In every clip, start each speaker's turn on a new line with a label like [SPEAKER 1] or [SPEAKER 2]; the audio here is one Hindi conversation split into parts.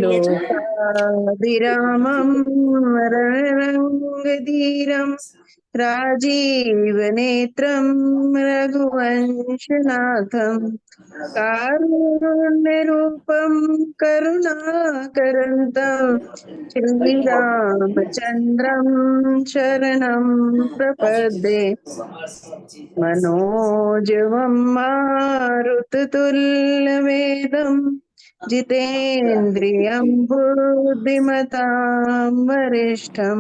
[SPEAKER 1] लोकाभिरामं रणरङ्गधीरं राजीवनेत्रं रघुवंशनाथं कारुण्यरूपं करुणाकरन्तं श्रीरामचन्द्रं शरणं प्रपद्ये। मनोजवं मारुततुल्यवेदं जितेन्द्रियं बुद्धिमतां वरिष्ठं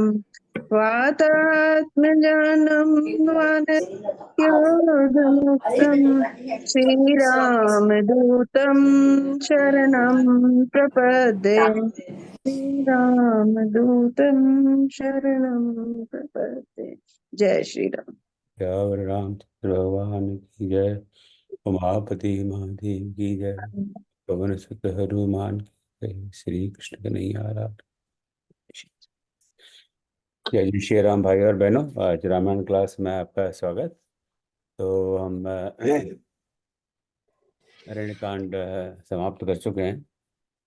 [SPEAKER 1] वातात्मजानं वानरयोधमुक्तं श्रीरामदूतं शरणं प्रपद्ये। श्रीरामदूतं शरणं प्रपद्ये। जय श्री राम।
[SPEAKER 2] जय राम भगवान की जय। उमापति महादेव की जय। पवन सुत हनुमान की जय। श्री कृष्ण कन्हैया लाल। जय जय श्री राम भाई और बहनों, आज रामायण क्लास में आपका स्वागत। तो हम अरण्यकांड समाप्त कर चुके हैं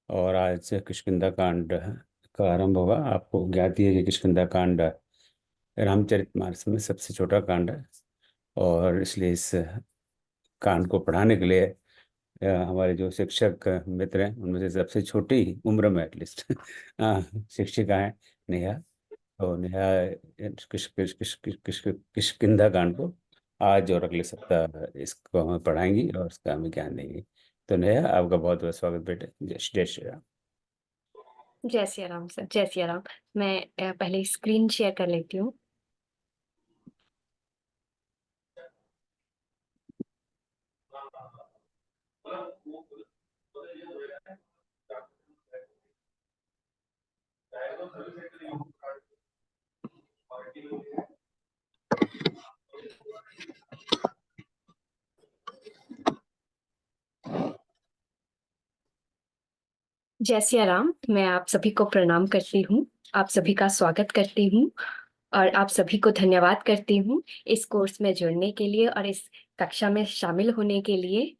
[SPEAKER 2] और आज से किष्किंधा कांड का आरंभ होगा। आपको ज्ञात ही है कि किष्किंधा कांड रामचरितमानस में सबसे छोटा कांड है और इसलिए इस कांड को पढ़ाने के लिए हमारे जो शिक्षक मित्र हैं उनमें से सबसे छोटी उम्र में एटलीस्ट शिक्षिका है नेहा। तो नेहा किष्किंधा कांड को आज और अगले सप्ताह इसको हमें पढ़ाएंगी और उसका हमें ज्ञान देंगी। तो नेहा, आपका बहुत बहुत स्वागत बेटे। जय जय श्री राम।
[SPEAKER 3] जय सिया राम सर, जय सिया राम। मैं पहले स्क्रीन शेयर कर लेती हूँ। जय सिया राम। मैं आप सभी को प्रणाम करती हूँ, आप सभी का स्वागत करती हूँ और आप सभी को धन्यवाद करती हूँ इस कोर्स में जुड़ने के लिए और इस कक्षा में शामिल होने के लिए।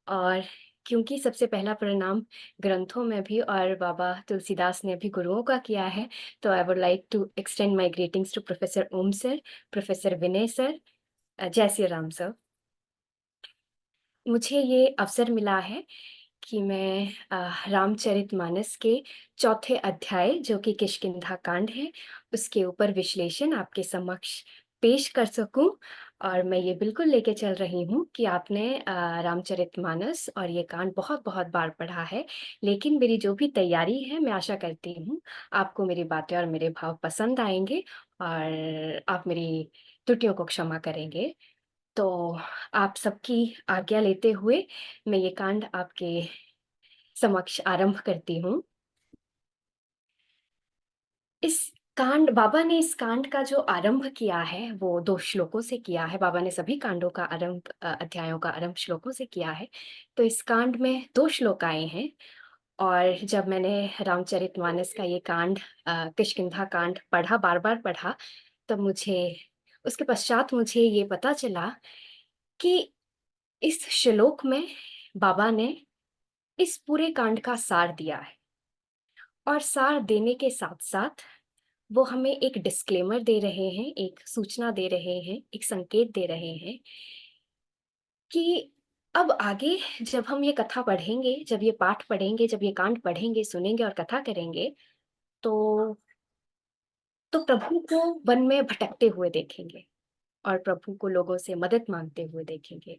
[SPEAKER 3] और क्योंकि सबसे पहला प्रणाम ग्रंथों में भी और बाबा तुलसीदास ने भी गुरुओं का किया है, तो I would like to extend my greetings to professor Om sir, professor Vinay sir. जय सिया राम सर। मुझे ये अवसर मिला है कि मैं रामचरितमानस के चौथे अध्याय जो कि किष्किंधा कांड है उसके ऊपर विश्लेषण आपके समक्ष पेश कर सकूं। और मैं ये बिल्कुल लेके चल रही हूँ कि आपने रामचरितमानस और ये कांड बहुत बहुत बार पढ़ा है, लेकिन मेरी जो भी तैयारी है मैं आशा करती हूँ आपको मेरी बातें और मेरे भाव पसंद आएंगे और आप मेरी त्रुटियों को क्षमा करेंगे। तो आप सबकी आज्ञा लेते हुए मैं ये कांड आपके समक्ष आरंभ करती हूँ। बाबा ने इस कांड का जो आरंभ किया है वो 2 श्लोकों से किया है। बाबा ने सभी कांडों का आरंभ अध्यायों का आरंभ श्लोकों से किया है। तो इस कांड में 2 श्लोक आए हैं और जब मैंने रामचरितमानस का ये कांड किष्किंधा कांड पढ़ा, बार बार पढ़ा, तब मुझे उसके पश्चात मुझे ये पता चला कि इस श्लोक में बाबा ने इस पूरे कांड का सार दिया है और सार देने के साथ साथ वो हमें एक डिस्क्लेमर दे रहे हैं, एक सूचना दे रहे हैं, एक संकेत दे रहे हैं कि अब आगे जब हम ये कथा पढ़ेंगे, जब ये पाठ पढ़ेंगे, जब ये कांड पढ़ेंगे, सुनेंगे और कथा करेंगे, तो प्रभु को वन में भटकते हुए देखेंगे और प्रभु को लोगों से मदद मांगते हुए देखेंगे।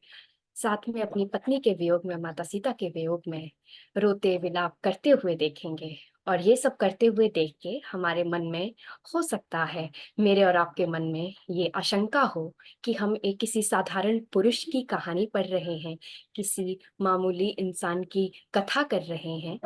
[SPEAKER 3] साथ में अपनी पत्नी के वियोग में, माता सीता के वियोग में रोते विलाप करते हुए देखेंगे। और ये सब करते हुए देख के हमारे मन में हो सकता है, मेरे और आपके मन में ये आशंका हो कि हम एक किसी साधारण पुरुष की कहानी पढ़ रहे हैं, किसी मामूली इंसान की कथा कर रहे हैं।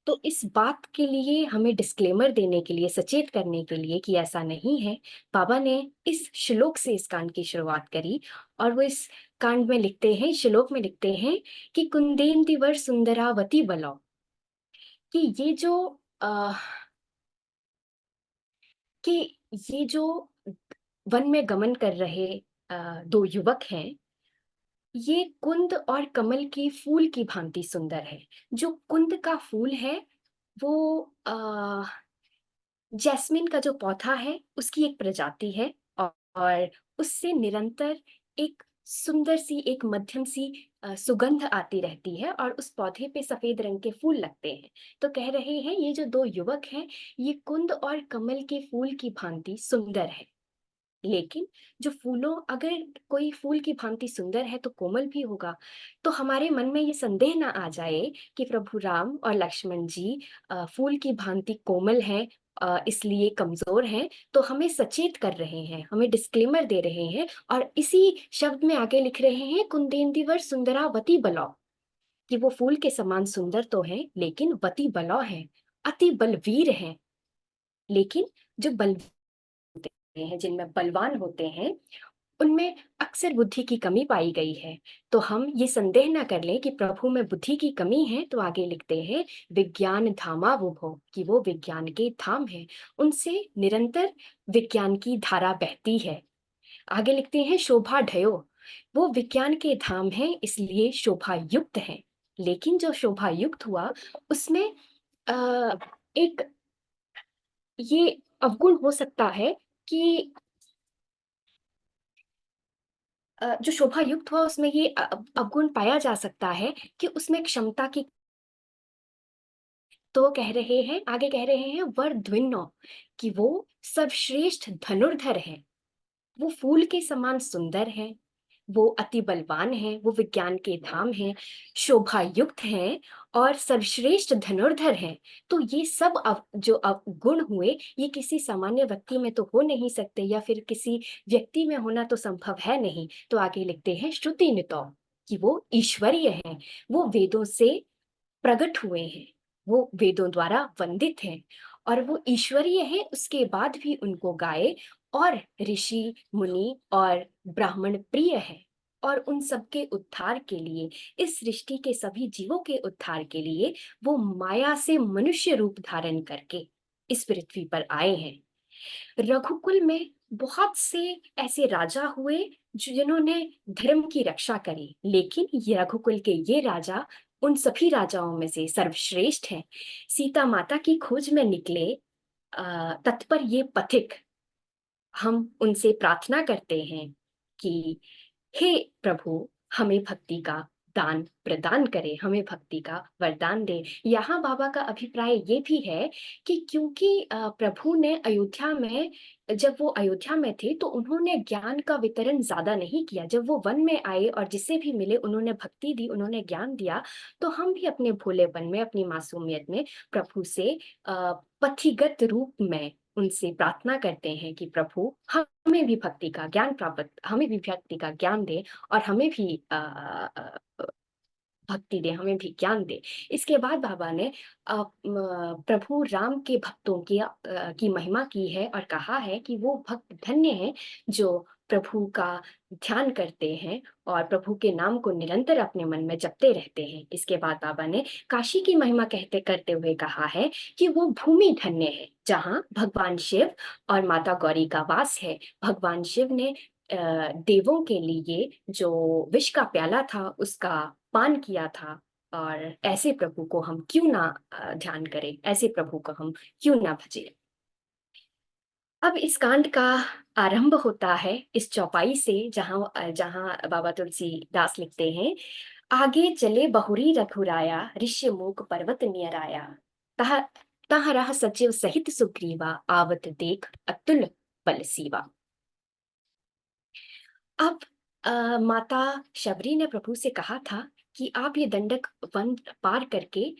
[SPEAKER 3] तो इस बात के लिए हमें डिस्क्लेमर देने के लिए, सचेत करने के लिए कि ऐसा नहीं है, बाबा ने इस श्लोक से इस कांड की शुरुआत करी। और वो इस कांड में लिखते हैं, श्लोक में लिखते हैं कि कुंदेंदिवर सुंदरावती बलौ, कि अ, कि ये जो वन में गमन कर रहे 2 युवक हैं, ये कुंद और कमल की फूल की भांति सुंदर है। जो कुंद का फूल है वो जैस्मिन का जो पौधा है उसकी एक प्रजाति है, और उससे निरंतर एक सुंदर सी, एक मध्यम सी सुगंध आती रहती है, और उस पौधे पे सफेद रंग के फूल लगते हैं। तो कह रहे हैं ये जो दो युवक हैं, ये कुंद और कमल के फूल की भांति सुंदर है। लेकिन जो फूलों, अगर कोई फूल की भांति सुंदर है तो कोमल भी होगा। तो हमारे मन में ये संदेह ना आ जाए कि प्रभु राम और लक्ष्मण जी फूल की भांति कोमल हैं, इसलिए कमजोर हैं। तो हमें सचेत कर रहे हैं, हमें डिस्क्लेमर दे रहे हैं, और इसी शब्द में आगे लिख रहे हैं कुंदेंदिवर सुंदरावती बलौ, कि वो फूल के समान सुंदर तो हैं लेकिन वती बलौ हैं, अति बलवीर हैं। लेकिन जो बल हैं, जिनमें बलवान होते हैं, उनमें अक्सर बुद्धि की कमी पाई गई है। तो हम ये संदेह ना कर लें कि प्रभु में बुद्धि की कमी है। तो आगे लिखते हैं विज्ञान धामा वो, कि वो विज्ञान के धाम है, उनसे निरंतर विज्ञान की धारा बहती है। आगे लिखते हैं शोभा ढयो, वो विज्ञान के धाम है इसलिए शोभा युक्त है। लेकिन जो शोभा युक्त हुआ उसमें एक ये अवगुण हो सकता है कि जो शोभा युक्त हुआ उसमें ये अवगुण पाया जा सकता है कि उसमें क्षमता की। तो कह रहे हैं, आगे कह रहे हैं वर्द्विन्नो, कि वो सर्वश्रेष्ठ धनुर्धर है, वो फूल के समान सुंदर है, वो अति बलवान है, वो विज्ञान के धाम है, शोभा युक्त है और सर्वश्रेष्ठ धनुर्धर है। तो ये सब जो गुण हुए, ये किसी सामान्य व्यक्ति में तो हो नहीं सकते, या फिर किसी व्यक्ति में होना तो संभव है नहीं। तो आगे लिखते हैं श्रुति नितो, कि वो ईश्वरीय है, वो वेदों से प्रकट हुए हैं, वो वेदों द्वारा वंदित हैं, और वो ईश्वरीय है। उसके बाद भी उनको गाए, और ऋषि मुनि और ब्राह्मण प्रिय है, और उन सबके उद्धार के लिए, इस सृष्टि के सभी जीवों के उद्धार के लिए वो माया से मनुष्य रूप धारण करके इस पृथ्वी पर आए हैं। रघुकुल में बहुत से ऐसे राजा हुए जिन्होंने धर्म की रक्षा करी, लेकिन ये रघुकुल के ये राजा उन सभी राजाओं में से सर्वश्रेष्ठ हैं। सीता माता की खोज में निकले तत्पर ये पथिक, हम उनसे प्रार्थना करते हैं कि हे प्रभु, हमें भक्ति का दान प्रदान करे, हमें भक्ति का वरदान दे। यहाँ बाबा का अभिप्राय ये भी है कि क्योंकि प्रभु ने अयोध्या में, जब वो अयोध्या में थे तो उन्होंने ज्ञान का वितरण ज्यादा नहीं किया। जब वो वन में आए और जिसे भी मिले उन्होंने भक्ति दी, उन्होंने ज्ञान दिया। तो हम भी अपने भोलेपन में, अपनी मासूमियत में प्रभु से पथिगत रूप में उनसे प्रार्थना करते हैं कि प्रभु हमें भी भक्ति का ज्ञान प्राप्त, हमें भी भक्ति का ज्ञान दे, और हमें भी भक्ति दे, हमें भी ज्ञान दे। इसके बाद बाबा ने प्रभु राम के भक्तों की महिमा की है, और कहा है कि वो भक्त धन्य हैं जो प्रभु का ध्यान करते हैं और प्रभु के नाम को निरंतर अपने मन में जपते रहते हैं। इसके बाद बाबा ने काशी की महिमा कहते करते हुए कहा है कि वो भूमि धन्य है जहाँ भगवान शिव और माता गौरी का वास है। भगवान शिव ने देवों के लिए जो विष का प्याला था उसका पान किया था, और ऐसे प्रभु को हम क्यों ना ध्यान करें, ऐसे प्रभु को हम क्यों ना भजें। अब इस कांड का आरंभ होता है इस चौपाई से, जहां जहां बाबा तुलसीदास लिखते हैं आगे चले बहुरी रघुराया, ऋष्य मूक पर्वत नियर आया, तह तह रह सचिव सहित सुग्रीवा, आवत देख अतुल बल सीवा। अब माता शबरी ने प्रभु से कहा था कि आप ये दंडक वन पार करके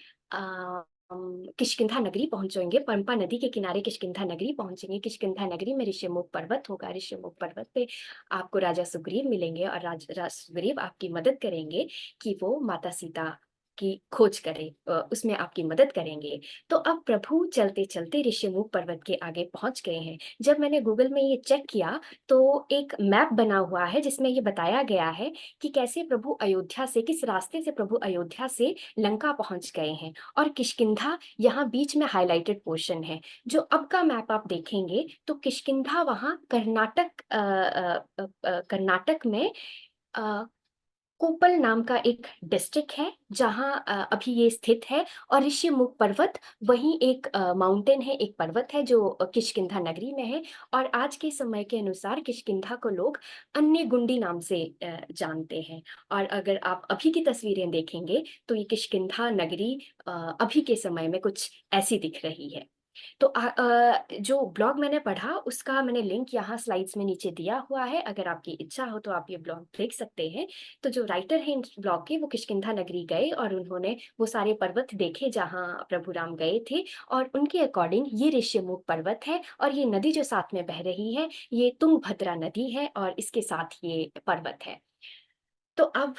[SPEAKER 3] किष्किंधा नगरी पहुंचेंगे, पंपा नदी के किनारे किष्किंधा नगरी पहुंचेंगे। किष्किंधा नगरी में ऋष्यमुख पर्वत होगा, ऋष्यमुख पर्वत पे आपको राजा सुग्रीव मिलेंगे, और राजा सुग्रीव आपकी मदद करेंगे कि वो माता सीता की खोज करे, उसमें आपकी मदद करेंगे। तो अब प्रभु चलते चलते ऋष्यमुख पर्वत के आगे पहुंच गए हैं। जब मैंने गूगल में ये चेक किया तो एक मैप बना हुआ है जिसमें ये बताया गया है कि कैसे प्रभु अयोध्या से, किस रास्ते से प्रभु अयोध्या से लंका पहुंच गए हैं, और किष्किंधा यहाँ बीच में हाईलाइटेड पोर्शन है। जो अब का मैप आप देखेंगे तो किष्किंधा वहाँ कर्नाटक में कोपल नाम का एक डिस्ट्रिक्ट है जहाँ अभी ये स्थित है, और ऋष्यमुख पर्वत वहीं एक माउंटेन है, एक पर्वत है जो किष्किंधा नगरी में है। और आज के समय के अनुसार किष्किंधा को लोग अन्य गुंडी नाम से जानते हैं। और अगर आप अभी की तस्वीरें देखेंगे तो ये किष्किंधा नगरी अभी के समय में कुछ ऐसी दिख रही है। तो जो ब्लॉग मैंने पढ़ा उसका मैंने लिंक यहाँ स्लाइड्स में नीचे दिया हुआ है, अगर आपकी इच्छा हो तो आप ये ब्लॉग देख सकते हैं। तो जो राइटर हैं इस ब्लॉग के, वो किष्किंधा नगरी गए और उन्होंने वो सारे पर्वत देखे जहाँ प्रभु राम गए थे, और उनके अकॉर्डिंग ये ऋष्यमुख पर्वत है, और ये नदी जो साथ में बह रही है ये तुंगभद्रा नदी है, और इसके साथ ये पर्वत है। तो अब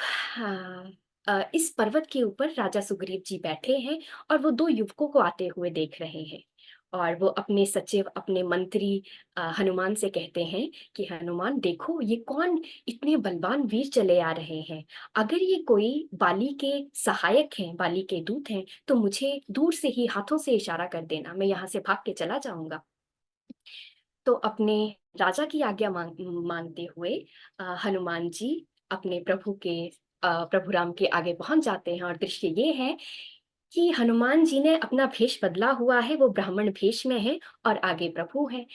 [SPEAKER 3] इस पर्वत के ऊपर राजा सुग्रीव जी बैठे हैं, और वो दो युवकों को आते हुए देख रहे हैं। और वो अपने सचिव, अपने मंत्री हनुमान से कहते हैं कि हनुमान देखो, ये कौन इतने बलवान वीर चले आ रहे हैं। अगर ये कोई बाली के सहायक हैं, बाली के दूत हैं, तो मुझे दूर से ही हाथों से इशारा कर देना, मैं यहाँ से भाग के चला जाऊंगा। तो अपने राजा की आज्ञा मानते हुए हनुमान जी अपने प्रभु राम के आगे पहुंच जाते हैं। और दृश्य ये है कि हनुमान जी ने अपना भेष बदला हुआ है, वो ब्राह्मण भेष में है, और आगे प्रभु है।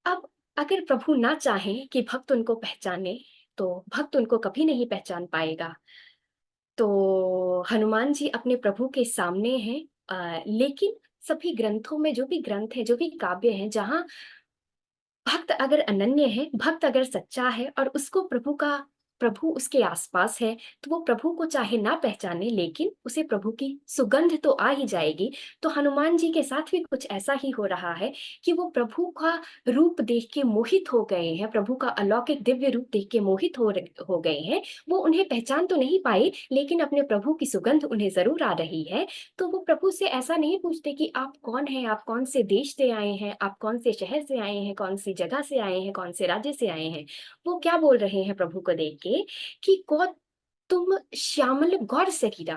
[SPEAKER 3] अब अगर प्रभु ना चाहें कि भक्त उनको पहचाने, तो भक्त उनको कभी नहीं पहचान पाएगा। तो हनुमान जी अपने प्रभु के सामने हैं, लेकिन सभी ग्रंथों में, जो भी ग्रंथ है, जो भी काव्य है, जहाँ भक्त अगर अनन्य है, भक्त अगर सच्चा है, और उसको प्रभु उसके आसपास है, तो वो प्रभु को चाहे ना पहचाने, लेकिन उसे प्रभु की सुगंध तो आ ही जाएगी। तो हनुमान जी के साथ भी कुछ ऐसा ही हो रहा है कि वो प्रभु का रूप देख के मोहित हो गए हैं, प्रभु का अलौकिक दिव्य रूप देख के मोहित हो गए हैं। वो उन्हें पहचान तो नहीं पाए, लेकिन अपने प्रभु की सुगंध उन्हें जरूर आ रही है। तो वो प्रभु से ऐसा नहीं पूछते कि आप कौन हैं, आप कौन से देश से आए हैं, आप कौन से शहर से आए हैं, कौन सी जगह से आए हैं, कौन से राज्य से आए हैं। वो क्या बोल रहे हैं प्रभु को देख के कि को तुम श्यामल गौर शरीरा,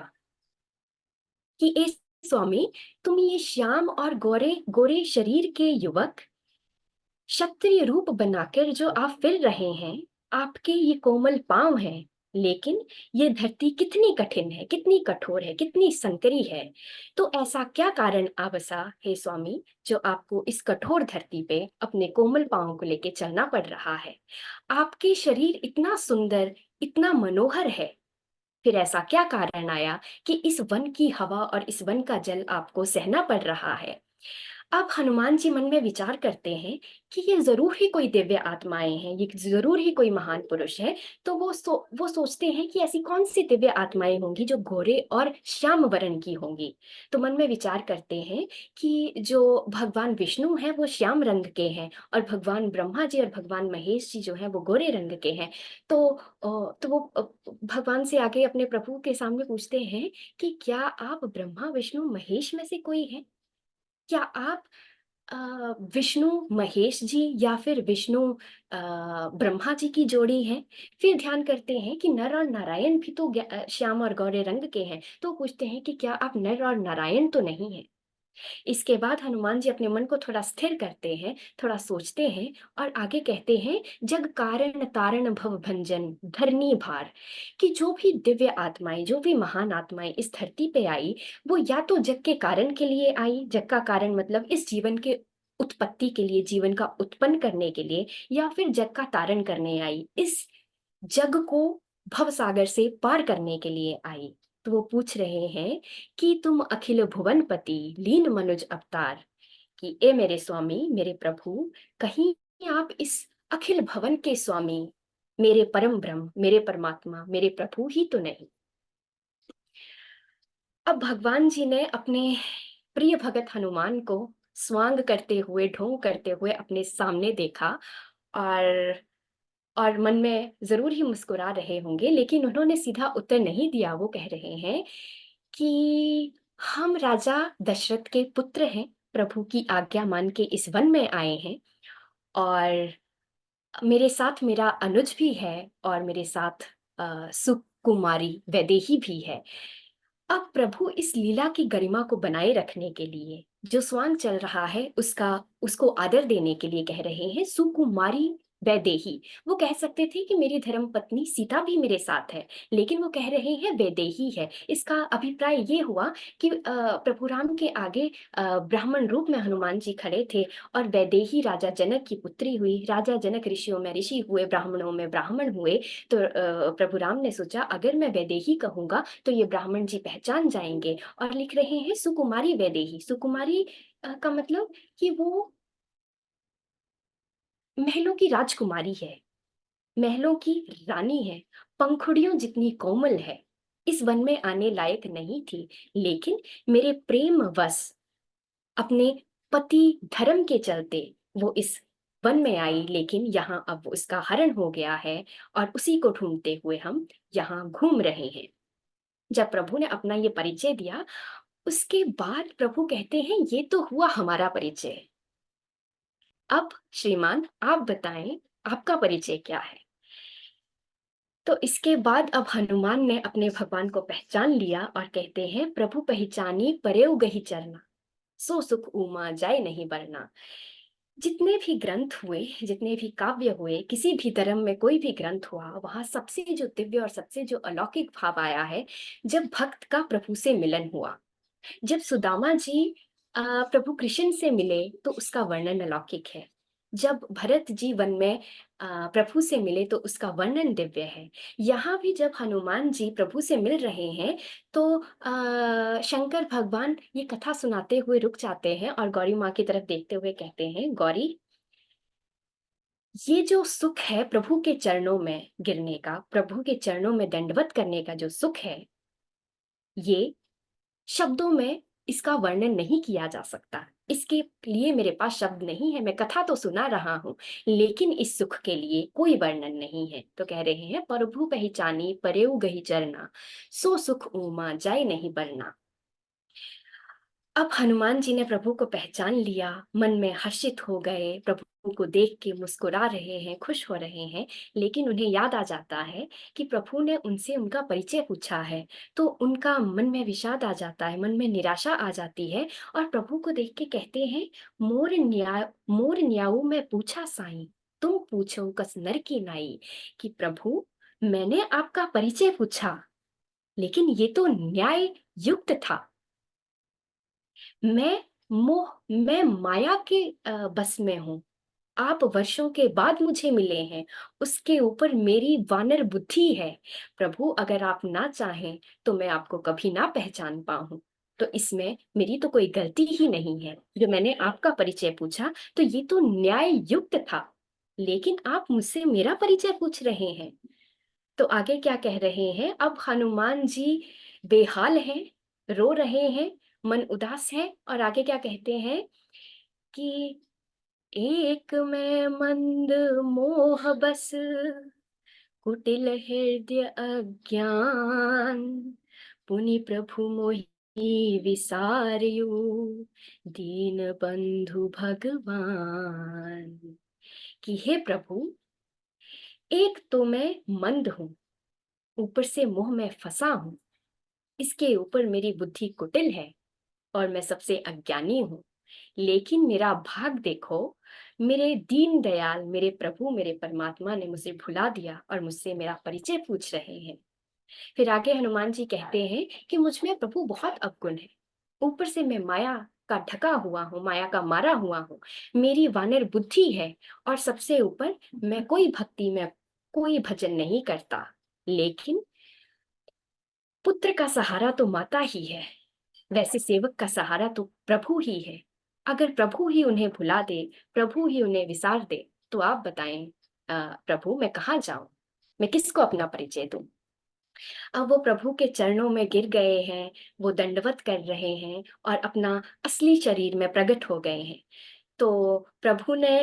[SPEAKER 3] कि ए स्वामी, तुम ये श्याम और गोरे गोरे शरीर के युवक क्षत्रिय रूप बनाकर जो आप फिर रहे हैं, आपके ये कोमल पांव हैं, लेकिन ये धरती कितनी कठिन है, कितनी कठोर है, कितनी संकरी है। तो ऐसा क्या कारण आ बसा हे स्वामी, जो आपको इस कठोर धरती पे अपने कोमल पांव को लेके चलना पड़ रहा है। आपके शरीर इतना सुंदर, इतना मनोहर है, फिर ऐसा क्या कारण आया कि इस वन की हवा और इस वन का जल आपको सहना पड़ रहा है। अब हनुमान जी मन में विचार करते हैं कि ये जरूर ही कोई दिव्य आत्माएं हैं, ये जरूर ही कोई महान पुरुष है। तो वो सोचते हैं कि ऐसी कौन सी दिव्य आत्माएं होंगी जो गोरे और श्याम वर्ण की होंगी। तो मन में विचार करते हैं कि जो भगवान विष्णु हैं वो श्याम रंग के हैं, और भगवान ब्रह्मा जी और भगवान महेश जी जो हैं वो गोरे रंग के हैं। तो वो भगवान से आगे अपने प्रभु के सामने पूछते हैं कि क्या आप ब्रह्मा विष्णु महेश में से कोई हैं? क्या आप अ, विष्णु महेश जी या फिर विष्णु ब्रह्मा जी की जोड़ी है? फिर ध्यान करते हैं कि नर और नारायण भी तो श्याम और गौरे रंग के हैं। तो पूछते हैं कि क्या आप नर और नारायण तो नहीं है? इसके बाद हनुमान जी अपने मन को थोड़ा स्थिर करते हैं, थोड़ा सोचते हैं, और आगे कहते हैं, जग कारण तारण भव भंजन धरनी भार, कि जो भी दिव्य आत्माएं, जो भी महान आत्माएं इस धरती पे आई, वो या तो जग के कारण के लिए आई, जग का कारण मतलब इस जीवन के उत्पत्ति के लिए, जीवन का उत्पन्न करने के लिए, या फिर जग का तारण करने आई, इस जग को भव सागर से पार करने के लिए आई। तो वो पूछ रहे हैं कि तुम अखिल भुवनपति लीन मनुज अवतार, कि ए मेरे स्वामी, मेरे प्रभु, कहीं आप इस अखिल भवन के स्वामी, मेरे परम ब्रह्म, मेरे परमात्मा, मेरे प्रभु ही तो नहीं। अब भगवान जी ने अपने प्रिय भगत हनुमान को स्वांग करते हुए, ढोंग करते हुए अपने सामने देखा, और मन में जरूर ही मुस्कुरा रहे होंगे, लेकिन उन्होंने सीधा उत्तर नहीं दिया। वो कह रहे हैं कि हम राजा दशरथ के पुत्र हैं, प्रभु की आज्ञा मान के इस वन में आए हैं, और मेरे साथ मेरा अनुज भी है, और मेरे साथ सुकुमारी वैदेही भी है। अब प्रभु इस लीला की गरिमा को बनाए रखने के लिए, जो स्वांग चल रहा है उसका, उसको आदर देने के लिए कह रहे हैं, सुकुमारी वैदेही। वो कह सकते थे कि मेरी धर्म पत्नी सीता भी मेरे साथ है, लेकिन वो कह रहे हैं वैदेही है। इसका अभिप्राय ये हुआ कि प्रभु राम के आगे ब्राह्मण रूप में हनुमान जी खड़े थे और वैदेही राजा जनक की पुत्री हुई। राजा जनक ऋषियों में ऋषि हुए, ब्राह्मणों में ब्राह्मण हुए। तो प्रभु राम ने सोचा अगर मैं वैदेही कहूंगा तो ये ब्राह्मण जी पहचान जाएंगे, और लिख रहे हैं सुकुमारी वैदेही। सुकुमारी का मतलब कि वो महलों की राजकुमारी है, महलों की रानी है, पंखुड़ियों जितनी कोमल है, इस वन में आने लायक नहीं थी, लेकिन मेरे प्रेम वश अपने पति धर्म के चलते वो इस वन में आई। लेकिन यहाँ अब उसका हरण हो गया है और उसी को ढूंढते हुए हम यहाँ घूम रहे हैं। जब प्रभु ने अपना ये परिचय दिया, उसके बाद प्रभु कहते हैं ये तो हुआ हमारा परिचय। अब श्रीमान आप बताएं आपका परिचय क्या है। तो इसके बाद अब हनुमान ने अपने भगवान को पहचान लिया और कहते हैं प्रभु पहचानी परेउ गही चरना, सो सुख उमा जाय नहीं बरना। जितने भी ग्रंथ हुए, जितने भी काव्य हुए, किसी भी धर्म में कोई भी ग्रंथ हुआ, वहां सबसे जो दिव्य और सबसे जो अलौकिक भाव आया है जब भक्त का प्रभु से मिलन हुआ। जब सुदामा जी प्रभु कृष्ण से मिले तो उसका वर्णन अलौकिक है। जब भरत जी वन में प्रभु से मिले तो उसका वर्णन दिव्य है। यहाँ भी जब हनुमान जी प्रभु से मिल रहे हैं तो शंकर भगवान ये कथा सुनाते हुए रुक जाते हैं और गौरी माँ की तरफ देखते हुए कहते हैं गौरी, ये जो सुख है प्रभु के चरणों में गिरने का, प्रभु के चरणों में दंडवत करने का जो सुख है, ये शब्दों में इसका वर्णन नहीं किया जा सकता। इसके लिए मेरे पास शब्द नहीं है। मैं कथा तो सुना रहा हूं, लेकिन इस सुख के लिए कोई वर्णन नहीं है। तो कह रहे हैं प्रभु पहचानी परेउ गही चरना, सो सुख उमा जाय नहीं बरना। अब हनुमान जी ने प्रभु को पहचान लिया, मन में हर्षित हो गए, प्रभु को देख के मुस्कुरा रहे हैं, खुश हो रहे हैं। लेकिन उन्हें याद आ जाता है कि प्रभु ने उनसे उनका परिचय पूछा है, तो उनका मन में विषाद आ जाता है, मन में निराशा आ जाती है और प्रभु को देख के कहते हैं मोर न्याऊ मैं पूछा साईं, तुम पूछो कस नर की नाई। कि प्रभु मैंने आपका परिचय पूछा, लेकिन ये तो न्याय युक्त था। मैं माया के बस में हूँ। आप वर्षों के बाद मुझे मिले हैं, उसके ऊपर मेरी वानर बुद्धि है। प्रभु अगर आप ना चाहें तो मैं आपको कभी ना पहचान पाऊं। तो इसमें मेरी तो कोई गलती ही नहीं है जो मैंने आपका परिचय पूछा, तो ये तो न्याय युक्त था। लेकिन आप मुझसे मेरा परिचय पूछ रहे हैं। तो आगे क्या कह रहे हैं, अब हनुमान जी बेहाल हैं, रो रहे हैं, मन उदास है। और आगे क्या कहते हैं कि एक मैं मंद मोह बस, कुटिल हृदय अज्ञान, पुनि प्रभु मोहि विसार्यो, दीन बंधु भगवान। कि हे प्रभु, एक तो मैं मंद हूँ, ऊपर से मोह में फंसा हूँ, इसके ऊपर मेरी बुद्धि कुटिल है और मैं सबसे अज्ञानी हूँ। लेकिन मेरा भाग देखो, मेरे दीन दयाल मेरे प्रभु मेरे परमात्मा ने मुझे भुला दिया और मुझसे मेरा परिचय पूछ रहे हैं। फिर आगे हनुमान जी कहते हैं कि मुझ में प्रभु बहुत अवगुण है, ऊपर से मैं माया का ढका हुआ हूँ, माया का मारा हुआ हूँ, मेरी वानर बुद्धि है और सबसे ऊपर मैं कोई भक्ति में कोई भजन नहीं करता। लेकिन पुत्र का सहारा तो माता ही है, वैसे सेवक का सहारा तो प्रभु ही है। अगर प्रभु ही उन्हें भुला दे, प्रभु ही उन्हें विसार दे, तो आप बताएं प्रभु मैं कहाँ जाऊं, मैं किसको अपना परिचय दूं। अब वो प्रभु के चरणों में गिर गए हैं, वो दंडवत कर रहे हैं और अपना असली शरीर में प्रकट हो गए हैं। तो प्रभु ने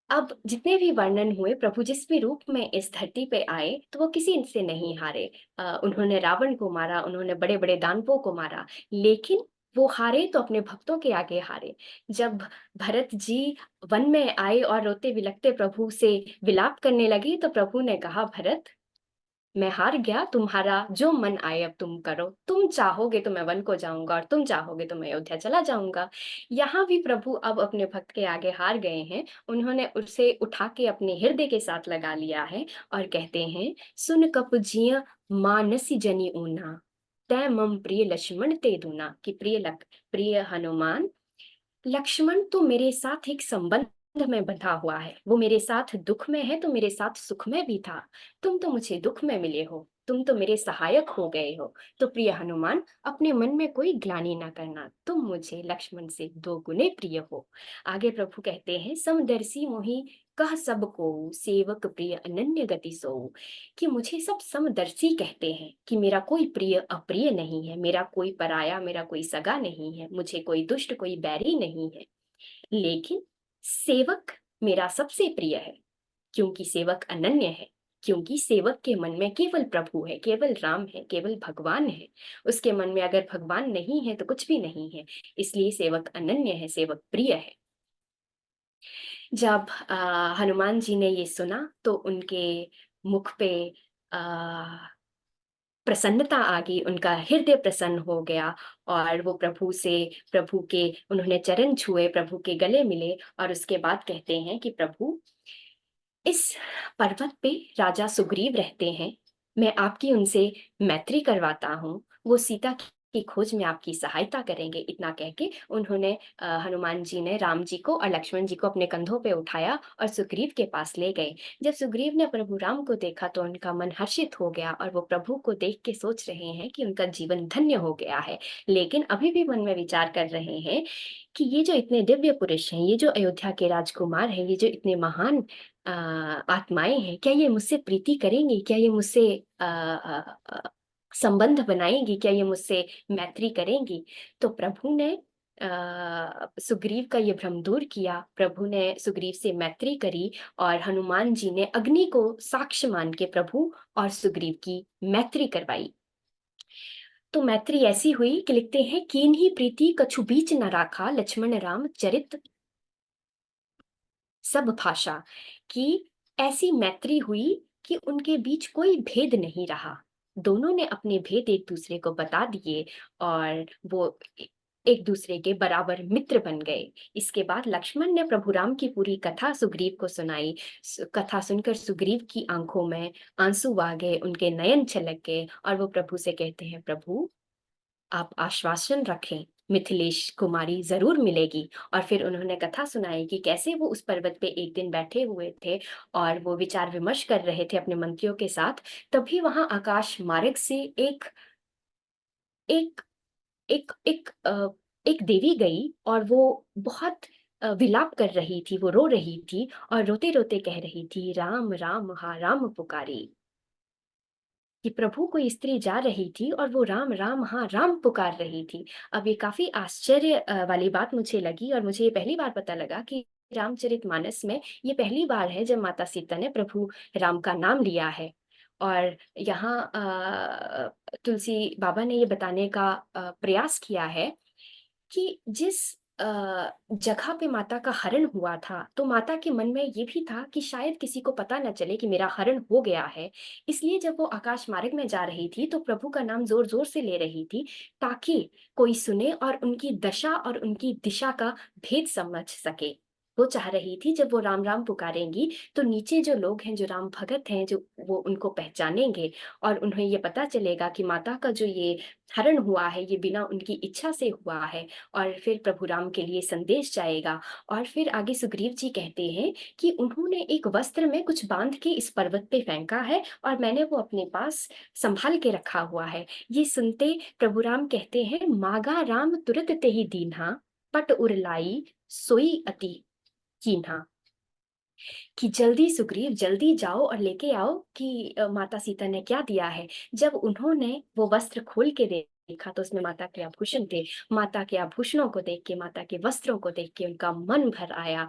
[SPEAKER 3] अब जितने भी वर्णन हुए, प्रभु जिस भी रूप में इस धरती पे आए तो वो किसी से नहीं हारे। उन्होंने रावण को मारा, उन्होंने बड़े बड़े दानवों को मारा, लेकिन वो हारे तो अपने भक्तों के आगे हारे। जब भरत जी वन में आए और रोते बिलखते प्रभु से विलाप करने लगे तो प्रभु ने कहा भरत, मैं हार गया, तुम्हारा जो मन आए अब तुम करो, तुम चाहोगे तो मैं वन को जाऊंगा और तुम चाहोगे तो मैं अयोध्या चला जाऊंगा। यहाँ भी प्रभु अब अपने भक्त के आगे हार गए हैं। उन्होंने उसे उठा के अपने हृदय के साथ लगा लिया है और कहते हैं, सुन कप जिय मानसी जनी ऊना, तै मम प्रिय लक्ष्मण ते दूना। कि प्रिय हनुमान, लक्ष्मण तो मेरे साथ एक संबंध में बंधा हुआ है, वो मेरे साथ दुख में है तो मेरे साथ सुख में भी था। तुम तो मुझे दुख में मिले हो, तुम तो मेरे सहायक हो गए हो। तो प्रिय हनुमान, अपने मन में कोई ग्लानि ना करना, तुम मुझे लक्ष्मण से 2 गुने प्रिय हो। आगे प्रभु कहते हैं, समदर्शी मोहि कह सब को, सेवक प्रिय अनन्य गति सो। कि मुझे सब समदर्शी कहते हैं कि मेरा कोई प्रिय अप्रिय नहीं है, मेरा कोई पराया, मेरा कोई सगा नहीं है, मुझे कोई दुष्ट, कोई बैरी नहीं है। लेकिन सेवक मेरा सबसे प्रिय है, क्योंकि सेवक अनन्य है, क्योंकि सेवक के मन में केवल प्रभु है, केवल राम है, केवल भगवान है। उसके मन में अगर भगवान नहीं है तो कुछ भी नहीं है। इसलिए सेवक अनन्य है, सेवक प्रिय है। जब हनुमान जी ने ये सुना तो उनके मुख पे प्रसन्नता आ गई, उनका हृदय प्रसन्न हो गया और वो प्रभु के उन्होंने चरण छुए, प्रभु के गले मिले और उसके बाद कहते हैं कि प्रभु, इस पर्वत पे राजा सुग्रीव रहते हैं, मैं आपकी उनसे मैत्री करवाता हूँ, वो सीता की खोज में आपकी सहायता करेंगे। इतना कह के उन्होंने हनुमान जी ने राम जी को और लक्ष्मण जी को अपने कंधों पे उठाया और सुग्रीव के पास ले गए। जब सुग्रीव ने प्रभु राम को देखा तो उनका मन हर्षित हो गया और वो प्रभु को देख के सोच रहे हैं कि उनका जीवन धन्य हो गया है। लेकिन अभी भी मन में विचार कर रहे हैं कि ये जो इतने दिव्य पुरुष हैं, ये जो अयोध्या के राजकुमार हैं, ये जो इतने महान आत्माएं हैं, क्या ये मुझसे प्रीति करेंगी? क्या ये मुझसे संबंध बनाएंगी? क्या ये मुझसे मैत्री करेंगी? तो प्रभु ने सुग्रीव का ये भ्रम दूर किया। प्रभु ने सुग्रीव से मैत्री करी और हनुमान जी ने अग्नि को साक्ष्य मान के प्रभु और सुग्रीव की मैत्री करवाई। तो मैत्री ऐसी हुई कि लिखते हैं, कीन्ही प्रीति कछु बीच न राखा, लक्ष्मण राम चरित सब भाषा। कि ऐसी मैत्री हुई कि उनके बीच कोई भेद नहीं रहा, दोनों ने अपने भेद एक दूसरे को बता दिए और वो एक दूसरे के बराबर मित्र बन गए। इसके बाद लक्ष्मण ने प्रभु राम की पूरी कथा सुग्रीव को सुनाई। कथा सुनकर सुग्रीव की आंखों में आंसू आ गए, उनके नयन छलक गए और वो प्रभु से कहते हैं, प्रभु आप आश्वासन रखें, मिथिलेश कुमारी जरूर मिलेगी। और फिर उन्होंने कथा सुनाई कि कैसे वो उस पर्वत पे एक दिन बैठे हुए थे और वो विचार विमर्श कर रहे थे अपने मंत्रियों के साथ। तभी वहां आकाश मार्ग से एक एक एक एक देवी गई और वो बहुत विलाप कर रही थी, वो रो रही थी और रोते रोते कह रही थी, राम राम हा राम पुकारी। कि प्रभु कोई स्त्री जा रही थी और वो राम राम हाँ राम पुकार रही थी। अब ये काफी आश्चर्य वाली बात मुझे लगी और मुझे ये पहली बार पता लगा कि रामचरितमानस में ये पहली बार है जब माता सीता ने प्रभु राम का नाम लिया है। और यहाँ तुलसी बाबा ने ये बताने का प्रयास किया है कि जिस जगह पे माता का हरण हुआ था तो माता के मन में ये भी था कि शायद किसी को पता न चले कि मेरा हरण हो गया है। इसलिए जब वो आकाश मार्ग में जा रही थी तो प्रभु का नाम जोर जोर से ले रही थी, ताकि कोई सुने और उनकी दशा और उनकी दिशा का भेद समझ सके। वो चाह रही थी जब वो राम राम पुकारेंगी तो नीचे जो लोग हैं, जो राम भगत हैं, जो वो उनको पहचानेंगे और उन्हें ये पता चलेगा कि माता का जो ये हरण हुआ है ये बिना उनकी इच्छा से हुआ है। और फिर प्रभु राम के लिए संदेश जाएगा। और फिर आगे सुग्रीव जी कहते हैं कि उन्होंने एक वस्त्र में कुछ बांध के इस पर्वत पे फेंका है और मैंने वो अपने पास संभाल के रखा हुआ है। ये सुनते प्रभु राम कहते हैं, मागा राम तुरत ते ही दीन्हा, पट उरलाई सोई अति कीन्हा। कि जल्दी सुग्रीव जल्दी जाओ और लेके आओ कि माता सीता ने क्या दिया है। जब उन्होंने वो वस्त्र खोल के देखा तो उसमें माता के आभूषण थे। माता के आभूषणों को देख के, माता के वस्त्रों को देख के उनका मन भर आया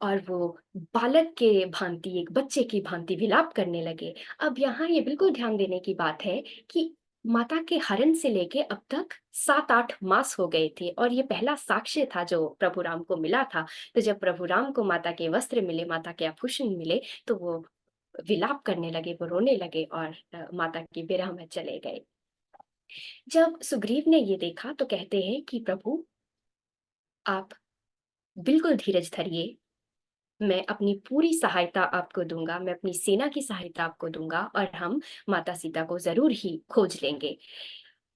[SPEAKER 3] और वो बालक के भांति, एक बच्चे की भांति विलाप करने लगे। अब यहाँ ये बिल्कुल ध्यान देने की बात है कि माता के हरण से लेके अब तक 7-8 मास हो गए थे और ये पहला साक्ष्य था जो प्रभु राम को मिला था। तो जब प्रभु राम को माता के वस्त्र मिले, माता के आभूषण मिले, तो वो विलाप करने लगे, वो रोने लगे और माता की विरह में चले गए। जब सुग्रीव ने ये देखा तो कहते हैं कि प्रभु, आप बिल्कुल धीरज धरिए, मैं अपनी पूरी सहायता आपको दूँगा, मैं अपनी सेना की सहायता आपको दूँगा और हम माता सीता को ज़रूर ही खोज लेंगे।